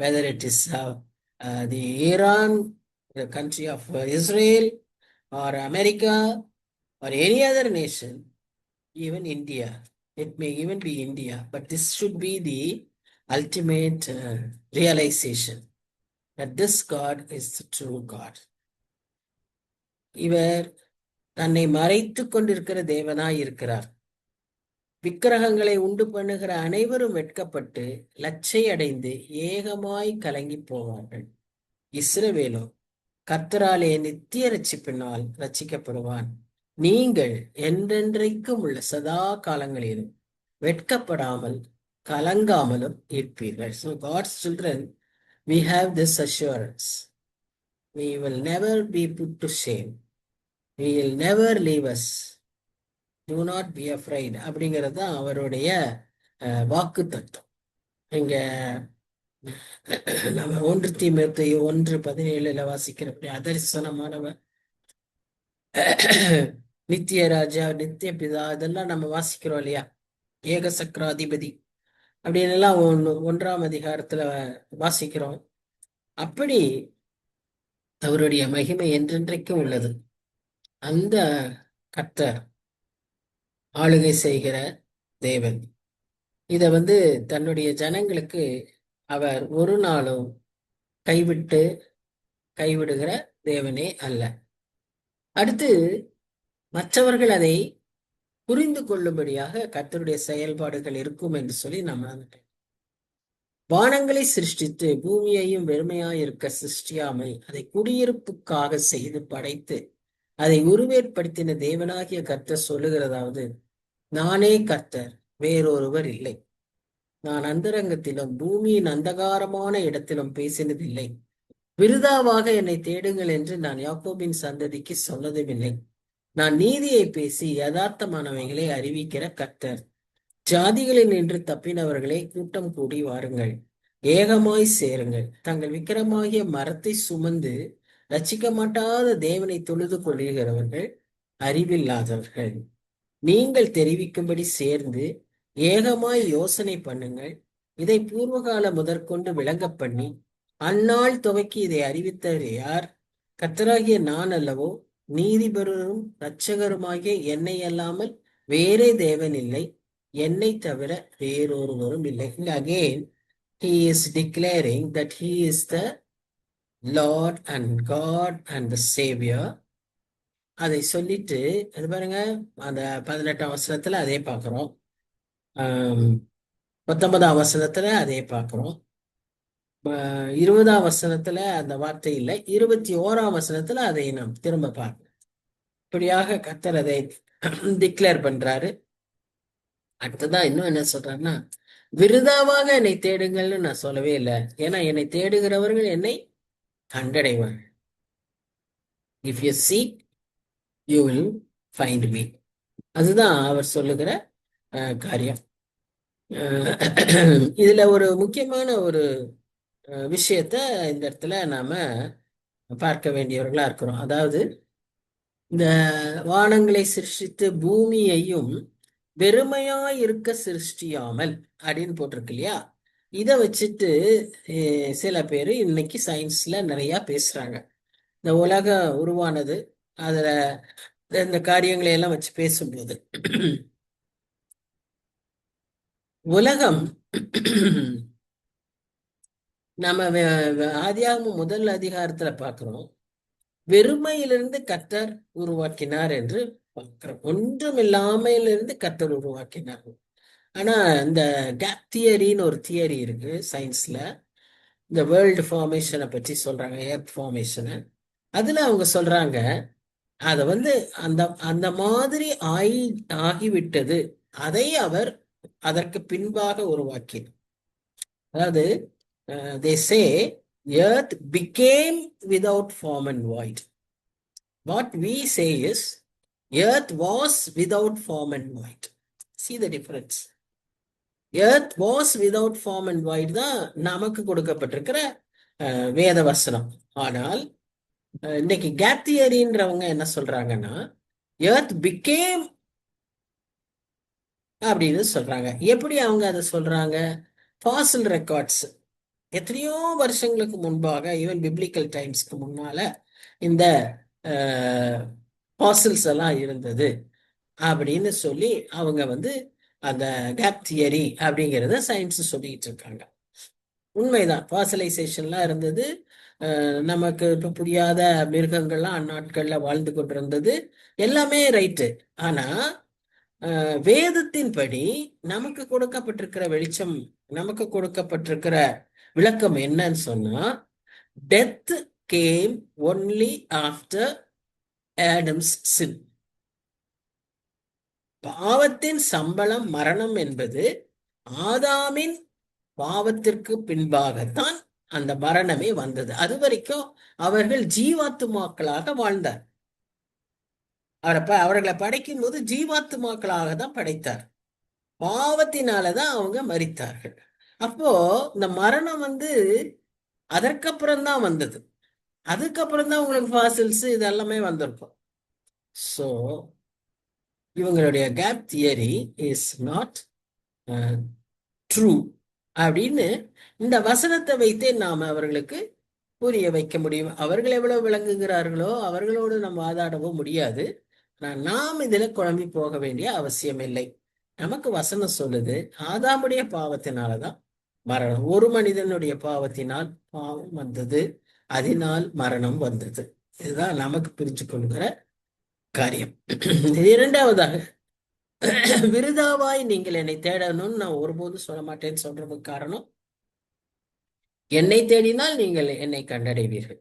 Whether it is the Iran, the country of Israel, or America, or any other nation, even India, it may even be India, but this should be the ultimate realization that this God is the true God. இவர் தன்னை மறைத்து கொண்டிருக்கிற தேவனாய் இருக்கிறார். விக்கிரகங்களை உண்டு பண்ணுகிற அனைவரும் வெட்கப்பட்டு லட்சை அடைந்து ஏகமாய் கலங்கி போவார்கள். இஸ்ரவேலோ கர்த்தராலே நித்திய ரட்சிப்பினால் ரட்சிக்கப்படுவான். நீங்கள் என்றென்றைக்கும் உள்ள சதா காலங்களிலும் வெட்கப்படாமல் கலங்காமலும் இருப்பீர்கள். So God's children, we have this assurance. We will never be put to shame. He will never leave us. Do not be afraid. அப்படிங்கிறது தான் அவருடைய வாக்கு தத்துவம். இங்க நம்ம 1 தீமோத்தேயு 1:17 வாசிக்கிறபடி அதரிசனமானவர், நித்திய ராஜா, நித்திய பிதா, இதெல்லாம் நம்ம வாசிக்கிறோம் இல்லையா, ஏக சக்கராதிபதி அப்படின்னு எல்லாம் 1ஆம் அதிகாரத்துல வாசிக்கிறோம். அப்படி அவருடைய மகிமை என்றென்றைக்கும் உள்ளது. அந்த கர்த்தர் ஆளுகை செய்கிற தேவன். இத தன்னுடைய ஜனங்களுக்கு அவர் ஒரு நாளும் கைவிடுகிற தேவனே அல்ல. அடுத்து மற்றவர்கள் அதை புரிந்து கொள்ளும்படியாக கர்த்தருடைய செயல்பாடுகள் இருக்கும் என்று சொல்லி நம்ம வானங்களை சிருஷ்டித்து பூமியையும் வெறுமையாயிருக்க சிருஷ்டியாமல் அதை குடியிருப்புக்காக செய்து படைத்து அதை உருவேற்படுத்தின தேவனாகிய கர்த்தர் சொல்லுகிறதாவது, நானே கர்த்தர், வேறொருவர் இல்லை. நான் அந்தரங்கத்திலும் பூமியின் அந்தகாரமான இடத்திலும் பேசினதில்லை. விருதாவாக என்னை தேடுங்கள் என்று நான் யாக்கோபின் சந்ததிக்கு சொன்னதும் இல்லை. நான் நீதியை பேசி யதார்த்தமானவைகளை அறிவிக்கிற கர்த்தர். ஜாதிகளில் நின்று தப்பினவர்களை கூட்டம் கூடி வாருங்கள், ஏகமாய் சேருங்கள். தங்கள் விக்கிரமாகிய மரத்தை சுமந்து ரட்சிக்க மாட்டாத தேவனை தொழுது கொள்ளுகிறவர்கள் அறிவில்லாதவர்கள். நீங்கள் தெரிவிக்கும்படி சேர்ந்து ஏகமாய் யோசனை பண்ணுங்கள். இதை பூர்வகால முதற்கொண்டு விளங்க பண்ணி அந்நாள் துவக்கி இதை அறிவித்தவர் யார்? கர்த்தராகிய நான் அல்லவோ? நீதிபரரும் இரட்சகருமாகிய என்னை அல்லாமல் வேறே தேவன் இல்லை, என்னை தவிர வேறொருவரும் இல்லை. Again, he is declaring that he is the Lord and God and the Savior, அதை சொல்லிட்டு அது பாருங்க, அந்த 18ஆம் வசனத்துல அதே பார்க்கிறோம். 19ஆம் வசனத்துல அதே பார்க்கிறோம். 20ஆம் வசனத்துல அந்த வார்த்தை இல்லை, 21ஆம் வசனத்துல அதை நாம் திரும்ப பார்க்கிறோம். இப்படியாக கர்த்தர் அதை டிக்ளேர் பண்றாரு. அடுத்ததான் இன்னும் என்ன சொல்றாருன்னா, விருதாவாக என்னை தேடுங்கள்னு நான் சொல்லவே இல்லை. ஏன்னா என்னை தேடுகிறவர்கள் என்னை கண்டடைவார். If you seek you will find me. அதுதான் அவர் சொல்லுகிற காரியம். இதுல ஒரு முக்கியமான ஒரு விஷயத்த இந்த இடத்துல நாம பார்க்க வேண்டியவர்களா இருக்கிறோம். அதாவது இந்த வானங்களை சிருஷ்டித்து பூமியையும் வெறுமையாய் இருக்க சிருஷ்டியாமல் அப்படின்னு போட்டிருக்கு இல்லையா? இதை வச்சுட்டு சில பேர் இன்னைக்கு சயின்ஸ்ல நிறைய பேசுறாங்க. இந்த உலகம் உருவானது, அதுல இந்த காரியங்களை எல்லாம் வச்சு பேசும்போது உலகம் நம்ம ஆதியாகமம் முதல் அதிகாரத்துல பார்க்கிறோம், வெறுமையிலிருந்து கர்த்தர் உருவாக்கினார் என்று பார்க்கிறோம். ஒன்றுமில்லாமையிலிருந்து கர்த்தர் உருவாக்கினார். ஆனா இந்த கேப் தியரின்னு ஒரு தியரி இருக்கு சயின்ஸ்ல. இந்த வேர்ல்டு ஃபார்மேஷனை பற்றி சொல்றாங்க, எர்த் ஃபார்மேஷனை. அதுல அவங்க சொல்றாங்க, அத அந்த அந்த மாதிரி ஆகிவிட்டது, அதை அவர் அதற்கு பின்பாக உருவாக்கினார். அதாவது they say earth became without form and void. What we say is earth was without form and void. See the difference. earth was without form and void தான் நமக்கு கொடுக்கப்பட்டிருக்கிற வேத வசனம். ஆனால் இன்னைக்கு கேப் தியரின்றவங்க என்ன சொல்றாங்கன்னா, earth became அப்படின்னு சொல்றாங்க. எப்படி அவங்க அதை சொல்றாங்க? ஃபாசில் ரெக்கார்ட்ஸ் எத்தனையோ வருஷங்களுக்கு முன்பாக, ஈவன் பிப்ளிக்கல் டைம்ஸ்க்கு முன்னால இந்த ஃபாசில்ஸ் எல்லாம் இருந்தது அப்படின்னு சொல்லி அவங்க அந்த கேப் தியரி அப்படிங்கிறத சயின்ஸ் சொல்லிட்டு இருக்காங்க. உண்மைதான், ஃபாசிலைசேஷன்லாம் இருந்தது. நமக்கு இப்போ புரியாத மிருகங்கள்லாம் அந்நாட்கள்ல வாழ்ந்து கொண்டிருந்தது. எல்லாமே ரைட்டு. ஆனா வேதத்தின்படி நமக்கு கொடுக்கப்பட்டிருக்கிற வெளிச்சம், நமக்கு கொடுக்கப்பட்டிருக்கிற விளக்கம் என்னன்னு சொன்னா, death came only after Adam's sin. பாவத்தின் சம்பளம் மரணம் என்பது ஆதாமின் பாவத்திற்கு பின்பாகத்தான் அந்த மரணமே வந்தது. அது வரைக்கும் அவர்கள் ஜீவாத்துமாக்களாக வாழ்ந்தார். அவர்களை படைக்கும் போது ஜீவாத்துமாக்களாக தான் படைத்தார். பாவத்தினாலதான் அவங்க மரித்தார்கள். அப்போ இந்த மரணம் அதற்கப்புறம் தான் வந்தது. அதுக்கப்புறம் தான் உங்களுக்கு ஃபாசில்ஸ் இதெல்லாமே வந்திருக்கும். ஸோ இவங்களுடைய gap theory is not true அப்படின்னு இந்த வசனத்தை வைத்தே நாம் அவர்களுக்கு புரிய வைக்க முடியும். அவர்கள் எவ்வளவு விளங்குகிறார்களோ அவர்களோடு நம்ம வாதாடவும் முடியாது. நாம் இதுல குழம்பி போக வேண்டிய அவசியம் இல்லை. நமக்கு வசனம் சொல்லுது, ஆதாமுடைய பாவத்தினாலதான் மரணம், ஒரு மனிதனுடைய பாவத்தினால் பாவம் வந்தது, அதனால் மரணம் வந்தது. இதுதான் நமக்கு பிரிச்சு கொள்கிற காரியம். இரண்டாவதாக, விருதாவாய் நீங்கள் என்னை தேடணும்னு நான் ஒருபோதும் சொல்ல மாட்டேன்னு சொல்றதுக்கு காரணம், என்னை தேடினால் நீங்கள் என்னை கண்டடைவீர்கள்.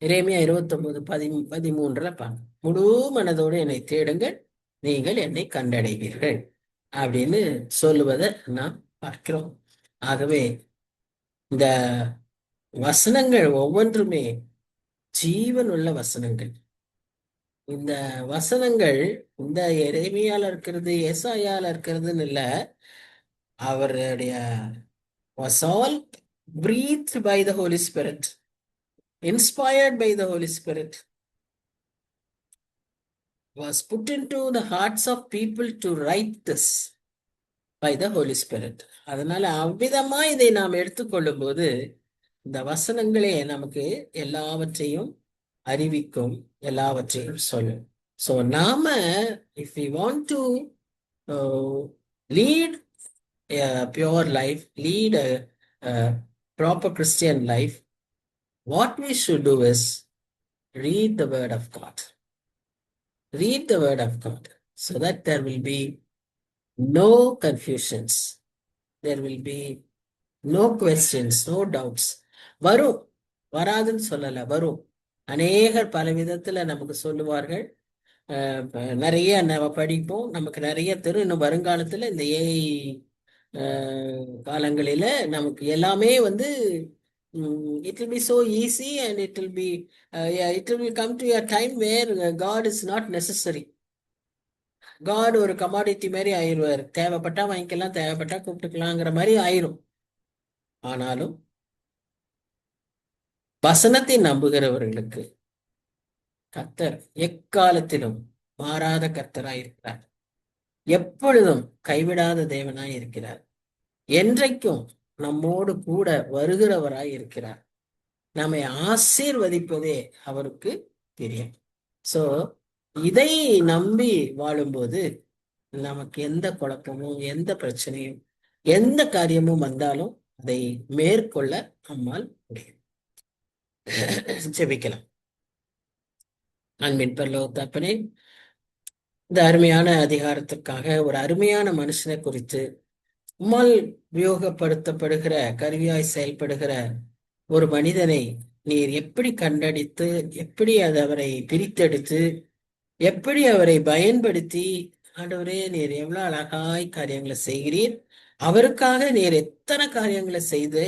எரேமியா 29:13 பாருங்க, முழு மனதோடு என்னை தேடுங்கள், நீங்கள் என்னை கண்டடைவீர்கள் அப்படின்னு சொல்லுவதை நாம் பார்க்கிறோம். ஆகவே இந்த வசனங்கள் ஒவ்வொன்றுமே ஜீவன் உள்ள வசனங்கள். இந்த வசனங்கள் இந்த எரேமியால இருக்கிறது, ஏசாயால இருக்கிறதுன்னு இல்லை, அவருடைய was all breathed by the Holy Spirit, inspired by the Holy Spirit, was put into the hearts of people to write this by the Holy Spirit. அதனால அவ்விதமா இதை நாம் எடுத்துக்கொள்ளும் போது இந்த வசனங்களே நமக்கு எல்லாவற்றையும் அறிவிக்கும், எல்லாவற்றையும் சொல்லும். ஸோ நாம if we want to lead a pure life, lead a proper Christian life, what we should do is read the word of God. Read the word of God so that there will be no confusions. There will be no questions, no doubts. வரும், வராதுன்னு சொல்லல, வரும். அநேகர் பல விதத்துல நமக்கு சொல்லுவார்கள். நிறைய நம்ம படிப்போம், நமக்கு நிறைய தெரியும். இன்னும் வருங்காலத்துல இந்த ஏஐ காலங்களில நமக்கு எல்லாமே வந்து it will be so easy, and it will come to a time where God is not necessary. God ஒரு கமாடிட்டி மாதிரி ஆயிடுவார். தேவைப்பட்டா வாங்கிக்கலாம், தேவைப்பட்டா கூப்பிட்டுக்கலாங்கிற மாதிரி ஆயிரும். ஆனாலும் வசனத்தை நம்புகிறவர்களுக்கு கர்த்தர் எக்காலத்திலும் மாறாத கர்த்தராயிருக்கிறார். எப்பொழுதும் கைவிடாத தேவனாய் இருக்கிறார். என்றைக்கும் நம்மோடு கூட வருகிறவராய் இருக்கிறார். நம்மை ஆசீர்வதிப்பதே அவருக்கு தெரியும். சோ இதை நம்பி வாழும்போது நமக்கு எந்த குழப்பமும், எந்த பிரச்சனையும், எந்த காரியமும் வந்தாலும் அதை மேற்கொள்ள நம்மால் முடியும். ஜெபிக்கலாம். அன்பின் பரலோக தகப்பனே, இந்த அருமையான அதிகாரத்திற்காக ஒரு அருமையான மனுஷனை குறித்து உம்மால் உபயோகப்படுத்தப்படுகிற கருவியாய் செயல்படுகிற ஒரு மனிதனை நீர் எப்படி கண்டடித்து, எப்படி அது அவரை பிரித்தெடுத்து, எப்படி அவரை பயன்படுத்தி, ஆண்டவரே நீர் எவ்வளவு அழகாய் காரியங்களை செய்கிறீர். அவருக்காக நீர் எத்தனை காரியங்களை செய்து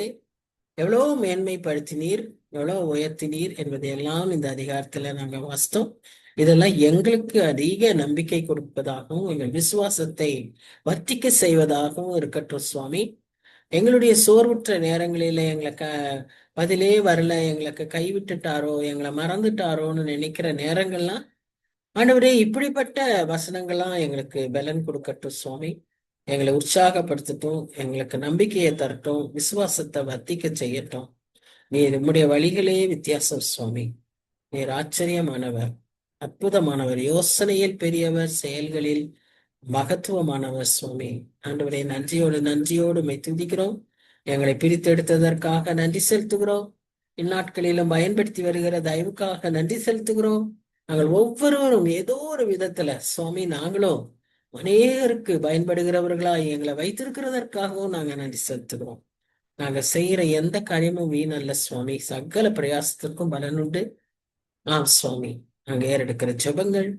எவ்வளவு மேன்மைப்படுத்தினீர், எவ்வளவு உயர்த்தினீர் என்பதையெல்லாம் இந்த அதிகாரத்துல நாங்க வாசித்தோம். இதெல்லாம் எங்களுக்கு அதிக நம்பிக்கை கொடுப்பதாகவும் எங்கள் விசுவாசத்தை வர்த்திக்க செய்வதாகவும் இருக்கட்டும் சுவாமி. எங்களுடைய சோர்வுற்ற நேரங்களில எங்களை பதிலே வரல, எங்களுக்கு கைவிட்டுட்டாரோ, எங்களை மறந்துட்டாரோன்னு நினைக்கிற நேரங்கள்லாம் ஆண்டவரே இப்படிப்பட்ட வசனங்கள்லாம் எங்களுக்கு பலன் கொடுக்கட்டும் சுவாமி. எங்களை உற்சாகப்படுத்தட்டும், எங்களுக்கு நம்பிக்கையை தரட்டும், விசுவாசத்தை வர்த்திக்க செய்யட்டும். நீர் நம்முடைய வழிகளே வித்தியாசம் சுவாமி. நீர் ஆச்சரியமானவர், அற்புதமானவர், யோசனையில் பெரியவர், செயல்களில் மகத்துவமானவர் சுவாமி. ஆண்டவரே நன்றியோடு மை துதிக்கிறோம். எங்களை பிரித்தெடுத்ததற்காக நன்றி செலுத்துகிறோம். இந்நாட்களிலும் பயன்படுத்தி வருகிற தயவுக்காக நன்றி செலுத்துகிறோம். நாங்கள் ஒவ்வொருவரும் ஏதோ ஒரு விதத்துல சுவாமி நாங்களும் அநேகருக்கு பயன்படுகிறவர்களா எங்களை வைத்திருக்கிறதற்காகவும் நாங்க நன்றி செலுத்துகிறோம். நாங்க செய்யற எந்த காரியமும் வீணல்ல சுவாமி. சகல பிரயாசத்திற்கும் பலன் உண்டு. சுவாமி, நாங்க ஏறெடுக்கிற ஜெபங்கள்,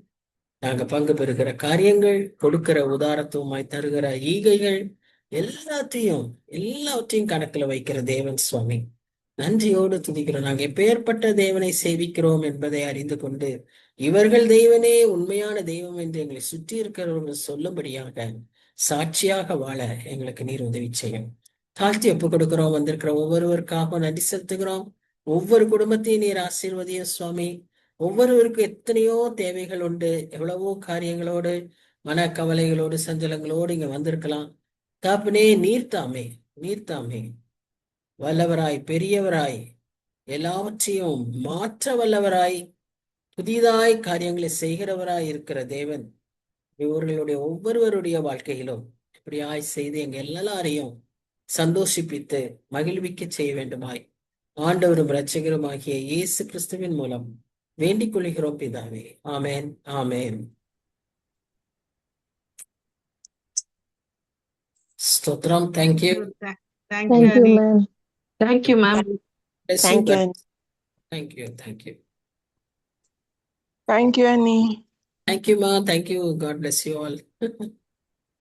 நாங்க பங்கு பெறுகிற காரியங்கள், கொடுக்கிற உதாரத்துவமாய் தருகிற ஈகைகள் எல்லாத்தையும் கணக்குல வைக்கிற தேவன் சுவாமி. நன்றியோடு துதிக்கிறோம். நாங்க எப்பேற்பட்ட தேவனை சேவிக்கிறோம் என்பதை அறிந்து கொண்டு இவர்கள் தெய்வனே உண்மையான தெய்வம் என்று எங்களை சுற்றி இருக்கிறவர்கள் சொல்லும்படியாக சாட்சியாக வாழ எங்களுக்கு நீர் உதவி செய்யும். தாழ்த்தி ஒப்பு கொடுக்கிறோம். வந்திருக்கிற ஒவ்வொருவருக்காக நன்றி செலுத்துகிறோம். ஒவ்வொரு குடும்பத்தையும் நீர் ஆசீர்வதியும் சுவாமி. ஒவ்வொருவருக்கும் எத்தனையோ தேவைகள் உண்டு, எவ்வளவோ காரியங்களோடு, மனக்கவலைகளோடு, சஞ்சலங்களோடு இங்க வந்திருக்கலாம். தாப்பனே நீர்த்தாமே வல்லவராய், பெரியவராய், எல்லாவற்றையும் மாற்ற வல்லவராய், புதிதாய் காரியங்களை செய்கிறவராய் இருக்கிற தேவன் இவர்களுடைய ஒவ்வொருவருடைய வாழ்க்கையிலும் இப்படியாய் செய்து எங்க எல்லாரையும் சந்தோஷிப்பித்து மகிழ்விக்க செய்ய வேண்டுமாய் ஆண்டவரும் இரட்சகருமாகிய இயேசு கிறிஸ்துவின் மூலம் வேண்டிக் கொள்கிறோம் பிதாவே. ஆமேன், ஆமேன். ஸ்தோத்திரம். Thank you. Thank you, ma'am. Thank you, ma'am. Thank you. Thank you. Thank you, Annie. Thank you, ma. Thank you. God bless you all.